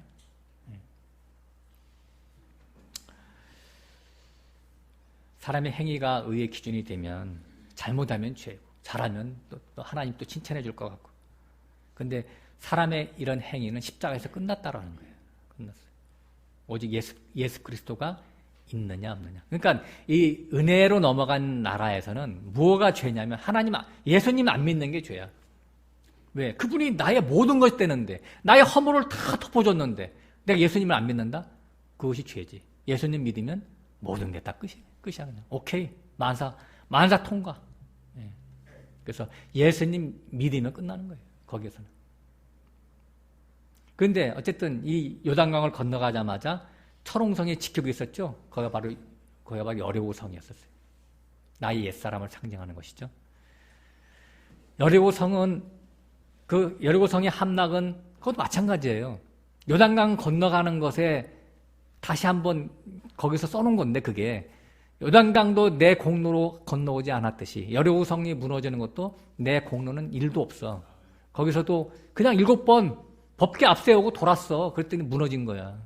사람의 행위가 의의 기준이 되면 잘못하면 죄고 잘하면 또 하나님 또 칭찬해 줄 것 같고. 근데 사람의 이런 행위는 십자가에서 끝났다라는 거예요. 끝났어요. 오직 예수 그리스도가 있느냐 없느냐. 그러니까 이 은혜로 넘어간 나라에서는 뭐가 죄냐면 예수님 안 믿는 게 죄야. 왜? 그분이 나의 모든 것이 되는데 나의 허물을 다 덮어줬는데 내가 예수님을 안 믿는다? 그것이 죄지. 예수님 믿으면 모든 게 다 끝이야 그냥. 오케이. 만사 통과. 그래서 예수님 믿으면 끝나는 거예요. 거기에서는. 그런데 어쨌든 이 요단강을 건너가자마자 철옹성이 지키고 있었죠. 거기가 바로 여리고성이었었어요. 나의 옛사람을 상징하는 것이죠. 여리고성은 그 여리고성의 함락은 그것도 마찬가지예요. 요단강 건너가는 것에 다시 한번 거기서 써놓은 건데 그게 요단강도 내 공로로 건너오지 않았듯이 여리고성이 무너지는 것도 내 공로는 1도 없어. 거기서도 그냥 7번 법계 앞세우고 돌았어. 그랬더니 무너진 거야.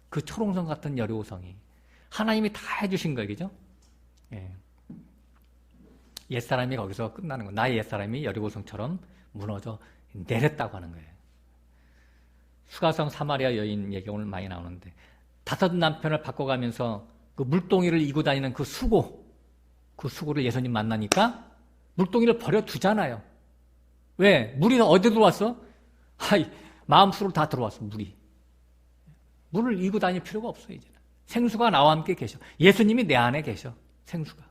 그 철옹성 같은 여리고성이 하나님이 다 해주신 거예요. 그죠? 옛사람이 거기서 끝나는 거. 나의 옛사람이 여리고성처럼 무너져 내렸다고 하는 거예요. 수가성 사마리아 여인 얘기 오늘 많이 나오는데 5 남편을 바꿔가면서 그 물동이를 이고 다니는 그 수고를 예수님 만나니까 물동이를 버려두잖아요. 왜? 물이 어디 들어왔어? 마음속으로 다 들어왔어, 물이. 물을 이고 다닐 필요가 없어요, 이제는. 생수가 나와 함께 계셔. 예수님이 내 안에 계셔, 생수가.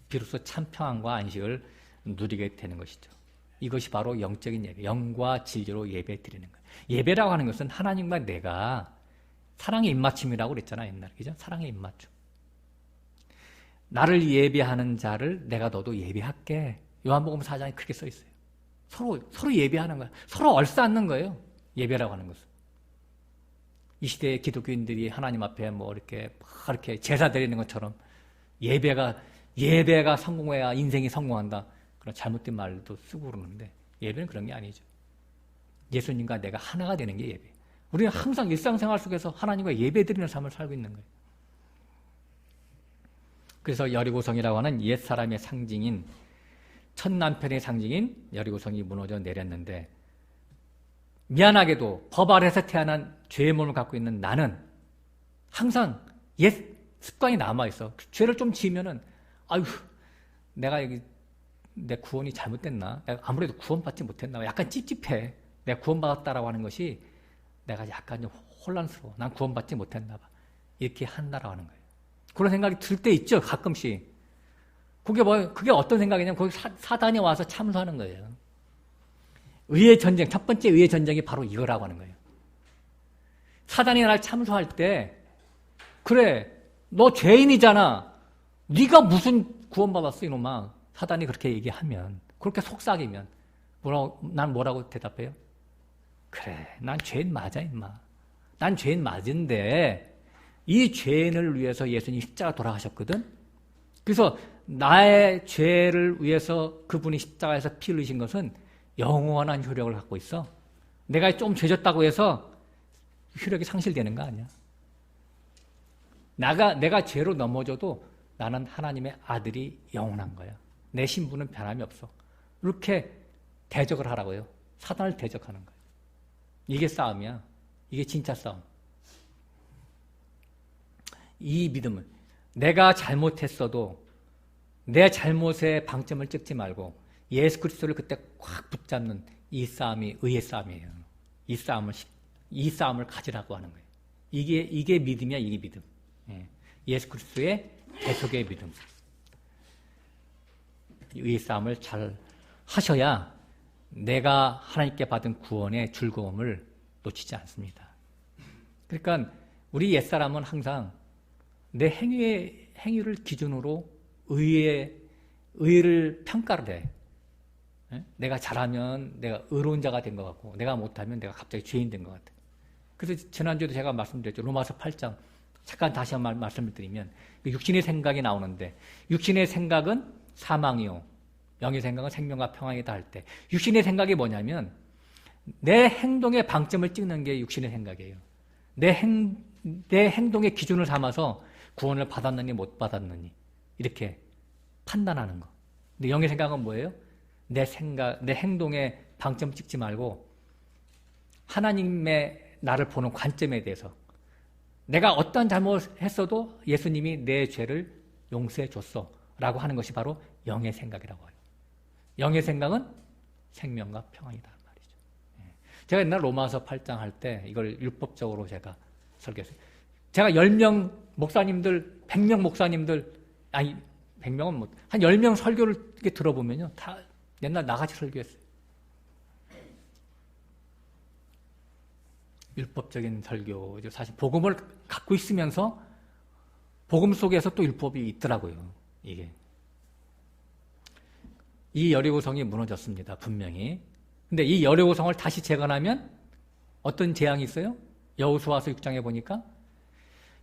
비로소 참 평안과 안식을 누리게 되는 것이죠. 이것이 바로 영적인 예배, 영과 진리로 예배 드리는 거예요. 예배라고 하는 것은 하나님과 내가 사랑의 입맞춤이라고 그랬잖아요, 옛날에. 그죠? 사랑의 입맞춤. 나를 예배하는 자를 내가 너도 예배할게. 요한복음 4장에 그렇게 써 있어요. 서로 예배하는 거야. 서로 얼싸안는 거예요. 예배라고 하는 것은. 이 시대의 기독교인들이 하나님 앞에 이렇게 제사 드리는 것처럼 예배가 성공해야 인생이 성공한다. 그런 잘못된 말도 쓰고 그러는데 예배는 그런 게 아니죠. 예수님과 내가 하나가 되는 게 예배. 우리는 항상 일상생활 속에서 하나님과 예배 드리는 삶을 살고 있는 거예요. 그래서 여리고성이라고 하는 옛사람의 상징인 첫 남편의 상징인 여리고성이 무너져 내렸는데 미안하게도 법 아래서 태어난 죄의 몸을 갖고 있는 나는 항상 옛 습관이 남아있어. 죄를 좀 지으면은 내가 여기 내 구원이 잘못됐나? 내가 아무래도 구원받지 못했나? 약간 찝찝해. 내가 구원받았다라고 하는 것이 내가 약간 좀 혼란스러워. 난 구원받지 못했나 봐. 이렇게 한다라고 하는 거예요. 그런 생각이 들 때 있죠, 가끔씩. 그게 어떤 생각이냐면 거기 사단이 와서 참수하는 거예요. 의의 전쟁, 첫 번째 의의 전쟁이 바로 이거라고 하는 거예요. 사단이 날 참수할 때 그래, 너 죄인이잖아. 네가 무슨 구원받았어 이놈아. 사단이 그렇게 얘기하면, 그렇게 속삭이면 난 뭐라고 대답해요? 그래, 난 죄인 맞아 임마. 난 죄인 맞은데 이 죄인을 위해서 예수님이 십자가 돌아가셨거든. 그래서 나의 죄를 위해서 그분이 십자가에서 피 흘리신 것은 영원한 효력을 갖고 있어. 내가 좀 죄졌다고 해서 효력이 상실되는 거 아니야. 내가 죄로 넘어져도 나는 하나님의 아들이 영원한 거야. 내 신분은 변함이 없어. 이렇게 대적을 하라고요. 사단을 대적하는 거예요. 이게 싸움이야. 이게 진짜 싸움. 이 믿음은 내가 잘못했어도 내 잘못에 방점을 찍지 말고 예수 그리스도를 그때 확 붙잡는 이 싸움이 의의 싸움이에요. 이 싸움을 가지라고 하는 거예요. 이게 믿음이야, 이게 믿음. 예수 그리스도의 계속의 믿음. 이 싸움을 잘 하셔야 내가 하나님께 받은 구원의 즐거움을 놓치지 않습니다. 그러니까 우리 옛사람은 항상 내 행위를 기준으로 의를 평가를 해. 내가 잘하면 내가 의로운 자가 된 것 같고 내가 못하면 내가 갑자기 죄인 된 것 같아. 그래서 지난주에도 제가 말씀드렸죠. 로마서 8장 잠깐 다시 한번 말씀을 드리면 육신의 생각이 나오는데 육신의 생각은 사망이요 영의 생각은 생명과 평안이다 할 때 육신의 생각이 뭐냐면 내 행동의 방점을 찍는 게 육신의 생각이에요. 내 행동의 기준을 삼아서 구원을 받았느니 못 받았느니 이렇게 판단하는 거. 근데 영의 생각은 뭐예요? 내 행동에 방점 찍지 말고 하나님의 나를 보는 관점에 대해서 내가 어떤 잘못했어도 예수님이 내 죄를 용서해 줬어 라고 하는 것이 바로 영의 생각이라고 해요. 영의 생각은 생명과 평안이다 말이죠. 제가 옛날 로마서 8장 할 때 이걸 율법적으로 제가 설교했어요. 제가 10명 목사님들, 100명 목사님들, 아니 100명은 뭐 한 10명 설교를 이렇게 들어보면요. 다 옛날 나같이 설교했어요. 율법적인 설교. 사실 복음을 갖고 있으면서 복음 속에서 또 율법이 있더라고요. 이게. 이 여리고성이 무너졌습니다. 분명히. 근데 이 여리고성을 다시 재건하면 어떤 재앙이 있어요? 여호수아서 6장에 보니까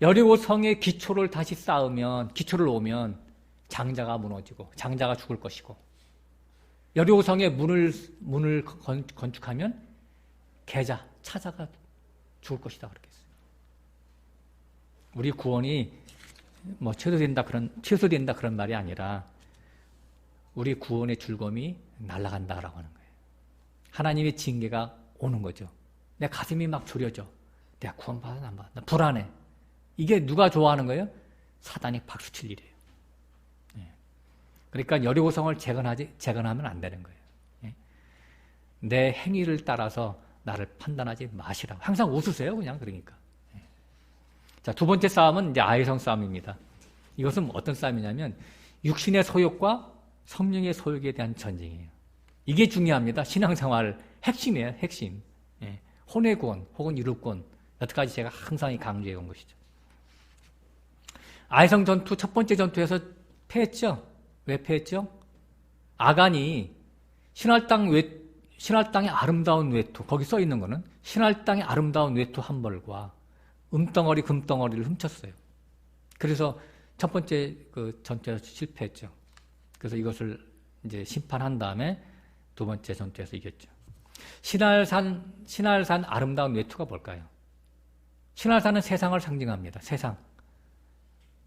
여리고성의 기초를 다시 쌓으면, 기초를 놓으면 장자가 무너지고 장자가 죽을 것이고 여리고성의 문을 건축하면 계자, 차자가 죽을 것이다 그렇게 했어요. 우리 구원이 뭐 취소된다 그런 말이 아니라 우리 구원의 즐거움이 날아간다라고 하는 거예요. 하나님의 징계가 오는 거죠. 내 가슴이 막 졸여져. 내가 구원받아 안 받아. 나 불안해. 이게 누가 좋아하는 거예요? 사단이 박수칠 일이에요. 그러니까 여리고성을 재건하면 안 되는 거예요. 내 행위를 따라서 나를 판단하지 마시라고. 항상 웃으세요, 그냥. 그러니까. 자, 두 번째 싸움은 이제 아이성 싸움입니다. 이것은 어떤 싸움이냐면 육신의 소욕과 성령의 소욕에 대한 전쟁이에요. 이게 중요합니다. 신앙생활 핵심이에요, 핵심. 혼의 구원 혹은 유럽구원. 여태까지 제가 항상 강조해 온 것이죠. 아이성 전투 첫 번째 전투에서 패했죠. 왜 패했죠? 아간이 신할 땅의 아름다운 외투, 거기 써 있는 거는 신할 땅의 아름다운 외투 한 벌과 금덩어리를 훔쳤어요. 그래서 첫 번째 그 전투에서 실패했죠. 그래서 이것을 이제 심판한 다음에 두 번째 전투에서 이겼죠. 신할산 아름다운 외투가 뭘까요? 신할산은 세상을 상징합니다. 세상.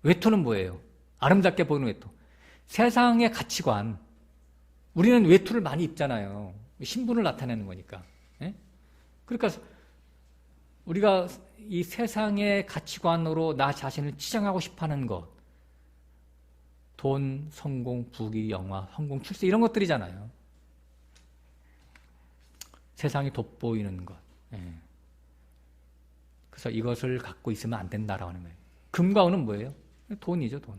외투는 뭐예요? 아름답게 보이는 외투. 세상의 가치관. 우리는 외투를 많이 입잖아요. 신분을 나타내는 거니까. 그러니까 우리가 이 세상의 가치관으로 나 자신을 치장하고 싶어하는 것. 돈, 성공, 부귀, 영화, 성공, 출세 이런 것들이잖아요. 세상이 돋보이는 것. 그래서 이것을 갖고 있으면 안 된다라고 하는 거예요. 금과 은은 뭐예요? 돈이죠, 돈.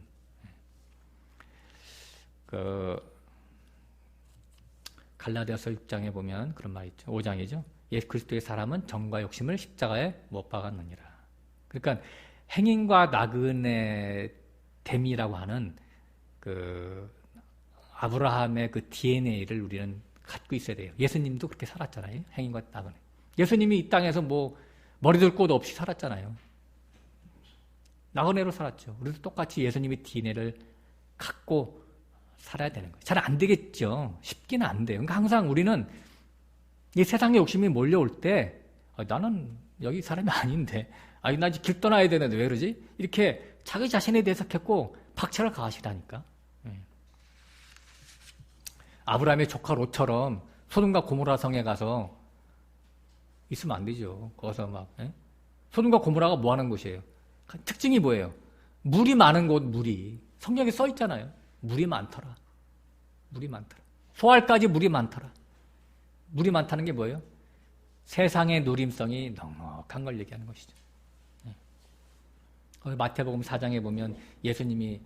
갈라디아서 6장에 보면 그런 말이 있죠. 5장이죠. 예수 그리스도의 사람은 정과 욕심을 십자가에 못 박았느니라. 그러니까 행인과 나그네 됨이라고 하는 그 아브라함의 그 DNA를 우리는 갖고 있어야 돼요. 예수님도 그렇게 살았잖아요. 행인과 나그네. 예수님이 이 땅에서 뭐 머리둘 곳 없이 살았잖아요. 나그네로 살았죠. 우리도 똑같이 예수님의 DNA를 갖고 살아야 되는 거예요. 잘 안 되겠죠. 쉽게는 안 돼요. 그러니까 항상 우리는 이 세상의 욕심이 몰려올 때 나는 여기 사람이 아닌데 나 이제 길 떠나야 되는데 왜 그러지? 이렇게 자기 자신에 대해서 자꾸 박차를 가하시다니까. 아브라함의 조카 롯처럼 소돔과 고모라 성에 가서 있으면 안 되죠. 거기서 막 소돔과 고모라가 뭐 하는 곳이에요? 특징이 뭐예요? 물이 많은 곳, 물이. 성경에 써 있잖아요. 물이 많더라. 물이 많더라. 소알까지 물이 많더라. 물이 많다는 게 뭐예요? 세상의 누림성이 넉넉한 걸 얘기하는 것이죠. 마태복음 4장에 보면 예수님이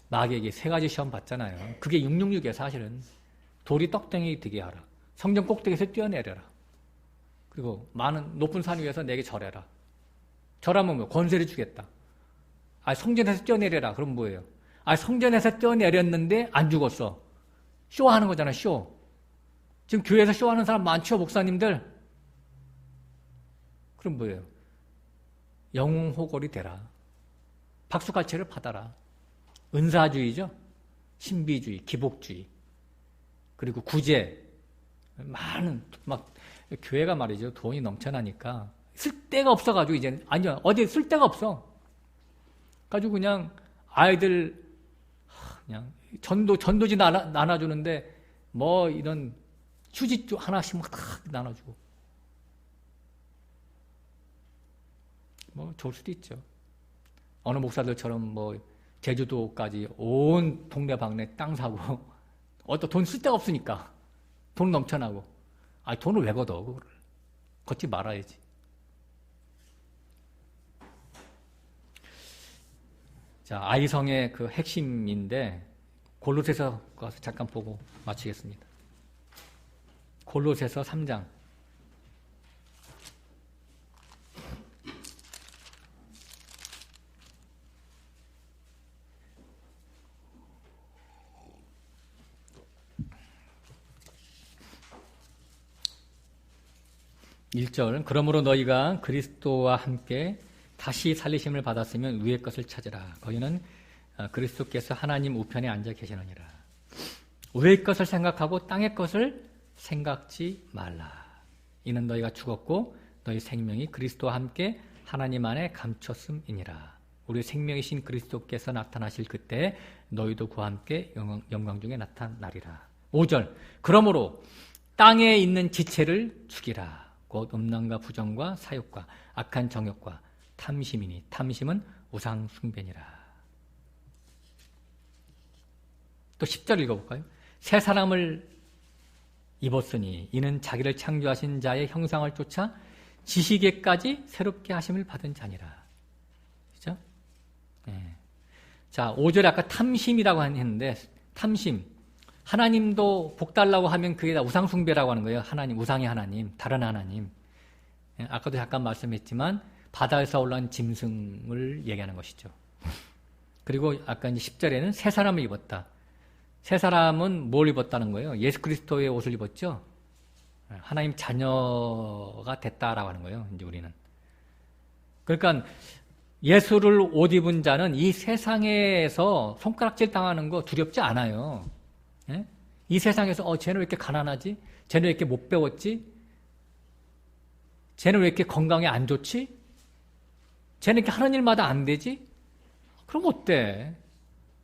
마귀에게 3가지 시험 받잖아요. 그게 666이에요, 사실은. 돌이 떡덩이 되게 하라. 성전 꼭대기에서 뛰어내려라. 그리고 많은 높은 산 위에서 내게 절해라. 절하면 뭐 권세를 주겠다. 성전에서 뛰어내려라. 그럼 뭐예요? 성전에서 뛰어내렸는데 안 죽었어. 쇼하는 거잖아, 쇼. 지금 교회에서 쇼하는 사람 많죠, 목사님들? 그럼 뭐예요? 영웅호걸이 되라. 박수갈채를 받아라. 은사주의죠? 신비주의, 기복주의. 그리고 구제. 많은, 교회가 말이죠. 돈이 넘쳐나니까. 쓸 데가 없어가지고, 이제, 아니요, 어디 쓸 데가 없어. 가지고 그냥 아이들, 그냥 전도지 나눠주는데, 뭐 이런 휴지 하나씩 막 다 나눠주고. 뭐 좋을 수도 있죠. 어느 목사들처럼 뭐 제주도까지 온 동네방네 땅 사고, 돈 쓸 데가 없으니까. 돈 넘쳐나고. 돈을 왜 걷어, 그거를. 걷지 말아야지. 자, 아이성의 그 핵심인데, 골로새서 가서 잠깐 보고 마치겠습니다. 골로새서 3장. (1절) 그러므로 너희가 그리스도와 함께 다시 살리심을 받았으면 위의 것을 찾으라. 거기는 그리스도께서 하나님 우편에 앉아 계시느니라. 위의 것을 생각하고 땅의 것을 생각지 말라. 이는 너희가 죽었고 너희 생명이 그리스도와 함께 하나님 안에 감췄음이니라. 우리 생명이신 그리스도께서 나타나실 그때 너희도 그와 함께 영광 중에 나타나리라. 5절 그러므로 땅에 있는 지체를 죽이라. 곧 음란과 부정과 사욕과 악한 정욕과 탐심이니 탐심은 우상 숭배니라. 또 10절 읽어볼까요? 새 사람을 입었으니 이는 자기를 창조하신 자의 형상을 쫓아 지식에까지 새롭게 하심을 받은 자니라. 그죠? 네. 자, 5절에 아까 탐심이라고 했는데, 탐심. 하나님도 복 달라고 하면 그게 다 우상숭배라고 하는 거예요. 하나님, 우상의 하나님, 다른 하나님. 아까도 잠깐 말씀했지만, 바다에서 올라온 짐승을 얘기하는 것이죠. 그리고 아까 이제 10절에는 새 사람을 입었다. 새 사람은 뭘 입었다는 거예요? 예수 그리스도의 옷을 입었죠? 하나님 자녀가 됐다라고 하는 거예요. 이제 우리는. 그러니까 예수를 옷 입은 자는 이 세상에서 손가락질 당하는 거 두렵지 않아요. 예? 이 세상에서 쟤는 왜 이렇게 가난하지? 쟤는 왜 이렇게 못 배웠지? 쟤는 왜 이렇게 건강에 안 좋지? 쟤는 이렇게 하는 일마다 안 되지? 그럼 어때?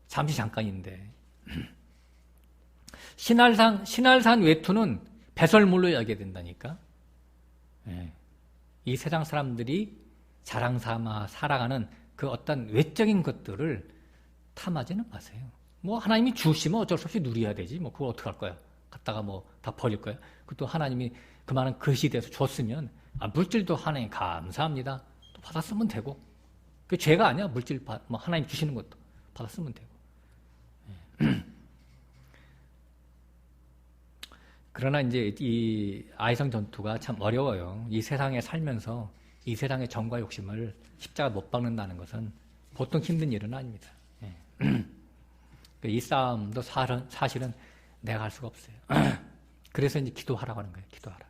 잠시 잠깐인데. 신할산 외투는 배설물로 여겨야 된다니까. 예. 이 세상 사람들이 자랑 삼아 살아가는 그 어떤 외적인 것들을 탐하지는 마세요. 뭐 하나님이 주시면 어쩔 수 없이 누려야 되지. 뭐 그걸 어떡할 거야? 갖다가 뭐 다 버릴 거야? 그것도 하나님이 그 많은 것이 돼서 줬으면 물질도 하나님 감사합니다. 또 받아 쓰면 되고. 그 죄가 아니야. 물질 뭐 하나님 주시는 것도 받아 쓰면 되고. 예. 그러나 이제 이 아이성 전투가 참 어려워요. 이 세상에 살면서 이 세상의 정과 욕심을 십자가 못 박는다는 것은 보통 힘든 일은 아닙니다. 예. 이 싸움도 사실은 내가 할 수가 없어요. 그래서 이제 기도하라고 하는 거예요. 기도하라.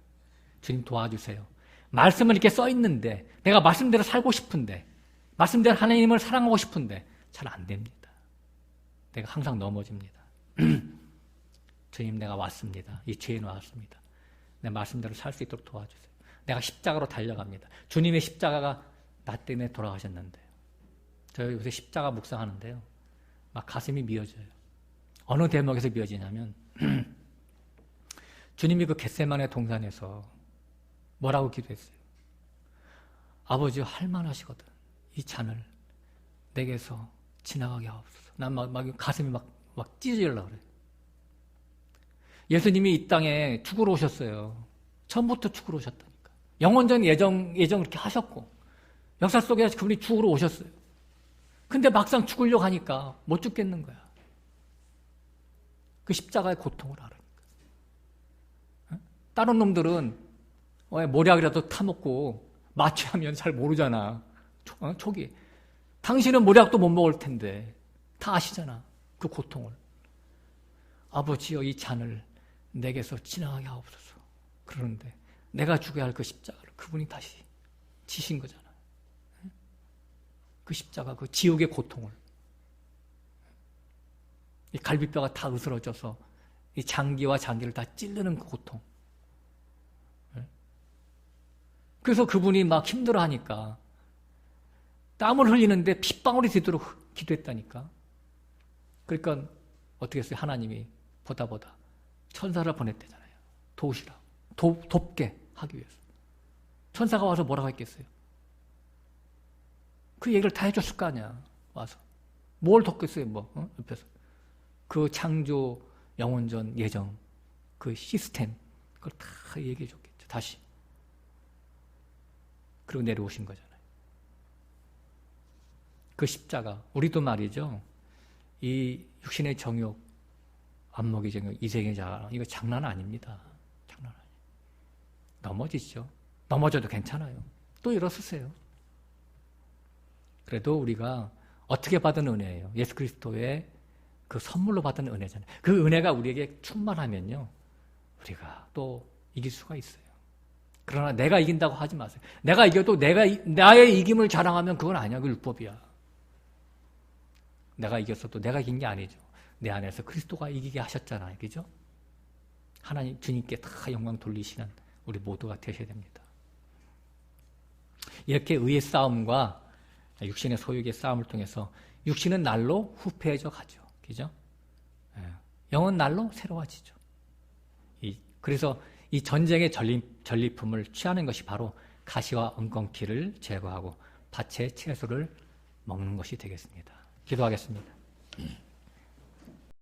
주님 도와주세요. 말씀은 이렇게 써 있는데 내가 말씀대로 살고 싶은데 말씀대로 하나님을 사랑하고 싶은데 잘 안 됩니다. 내가 항상 넘어집니다. 주님 내가 왔습니다. 이 죄에 왔습니다. 내 말씀대로 살 수 있도록 도와주세요. 내가 십자가로 달려갑니다. 주님의 십자가가 나 때문에 돌아가셨는데요. 저 요새 십자가 묵상하는데요. 막 가슴이 미어져요. 어느 대목에서 미어지냐면 주님이 그 겟세마네 동산에서 뭐라고 기도했어요? 아버지 할만하시거든. 이 잔을 내게서 지나가게 하옵소서. 난 막 가슴이 막 찢어지려고 그래요. 예수님이 이 땅에 죽으러 오셨어요. 처음부터 죽으러 오셨다니까. 영원전 예정 그렇게 하셨고 역사 속에 그분이 죽으러 오셨어요. 근데 막상 죽으려고 하니까 못 죽겠는 거야. 그 십자가의 고통을 알으니까. 다른 놈들은 모략이라도 타먹고 마취하면 잘 모르잖아. 초기. 당신은 모략도 못 먹을 텐데 다 아시잖아. 그 고통을. 아버지여 이 잔을 내게서 지나가게 하옵소서. 그러는데 내가 죽어야 할 그 십자가를 그분이 다시 지신 거잖아. 그 십자가, 그 지옥의 고통을. 이 갈비뼈가 다 으스러져서 이 장기와 장기를 다 찌르는 그 고통. 그래서 그분이 막 힘들어하니까 땀을 흘리는데 핏방울이 되도록 기도했다니까. 그러니까 어떻게 했어요? 하나님이 보다 천사를 보냈대잖아요. 도우시라고. 돕게 하기 위해서. 천사가 와서 뭐라고 했겠어요? 그 얘기를 다 해줬을 거 아니야. 와서. 뭘 돕겠어요? 옆에서. 그 창조, 영원전, 예정, 그 시스템 그걸 다 얘기해 줬겠죠. 다시. 그리고 내려오신 거잖아요. 그 십자가. 우리도 말이죠. 이 육신의 정욕, 안목의 정욕, 이생의 자랑 이거 장난 아닙니다. 장난 아니에요. 넘어지죠. 넘어져도 괜찮아요. 또 일어서세요. 그래도 우리가 어떻게 받은 은혜예요? 예수 그리스도의 그 선물로 받은 은혜잖아요. 그 은혜가 우리에게 충만하면요. 우리가 또 이길 수가 있어요. 그러나 내가 이긴다고 하지 마세요. 내가 이겨도 나의 이김을 자랑하면 그건 아니야. 그 율법이야. 내가 이겼어도 내가 이긴 게 아니죠. 내 안에서 그리스도가 이기게 하셨잖아요. 그죠? 하나님 주님께 다 영광 돌리시는 우리 모두가 되셔야 됩니다. 이렇게 의의 싸움과 육신의 소욕의 싸움을 통해서 육신은 날로 후패해져 가죠. 그죠? 영은 날로 새로워지죠. 그래서 이 전쟁의 전리품을 취하는 것이 바로 가시와 엉겅퀴를 제거하고 밭의 채소를 먹는 것이 되겠습니다. 기도하겠습니다.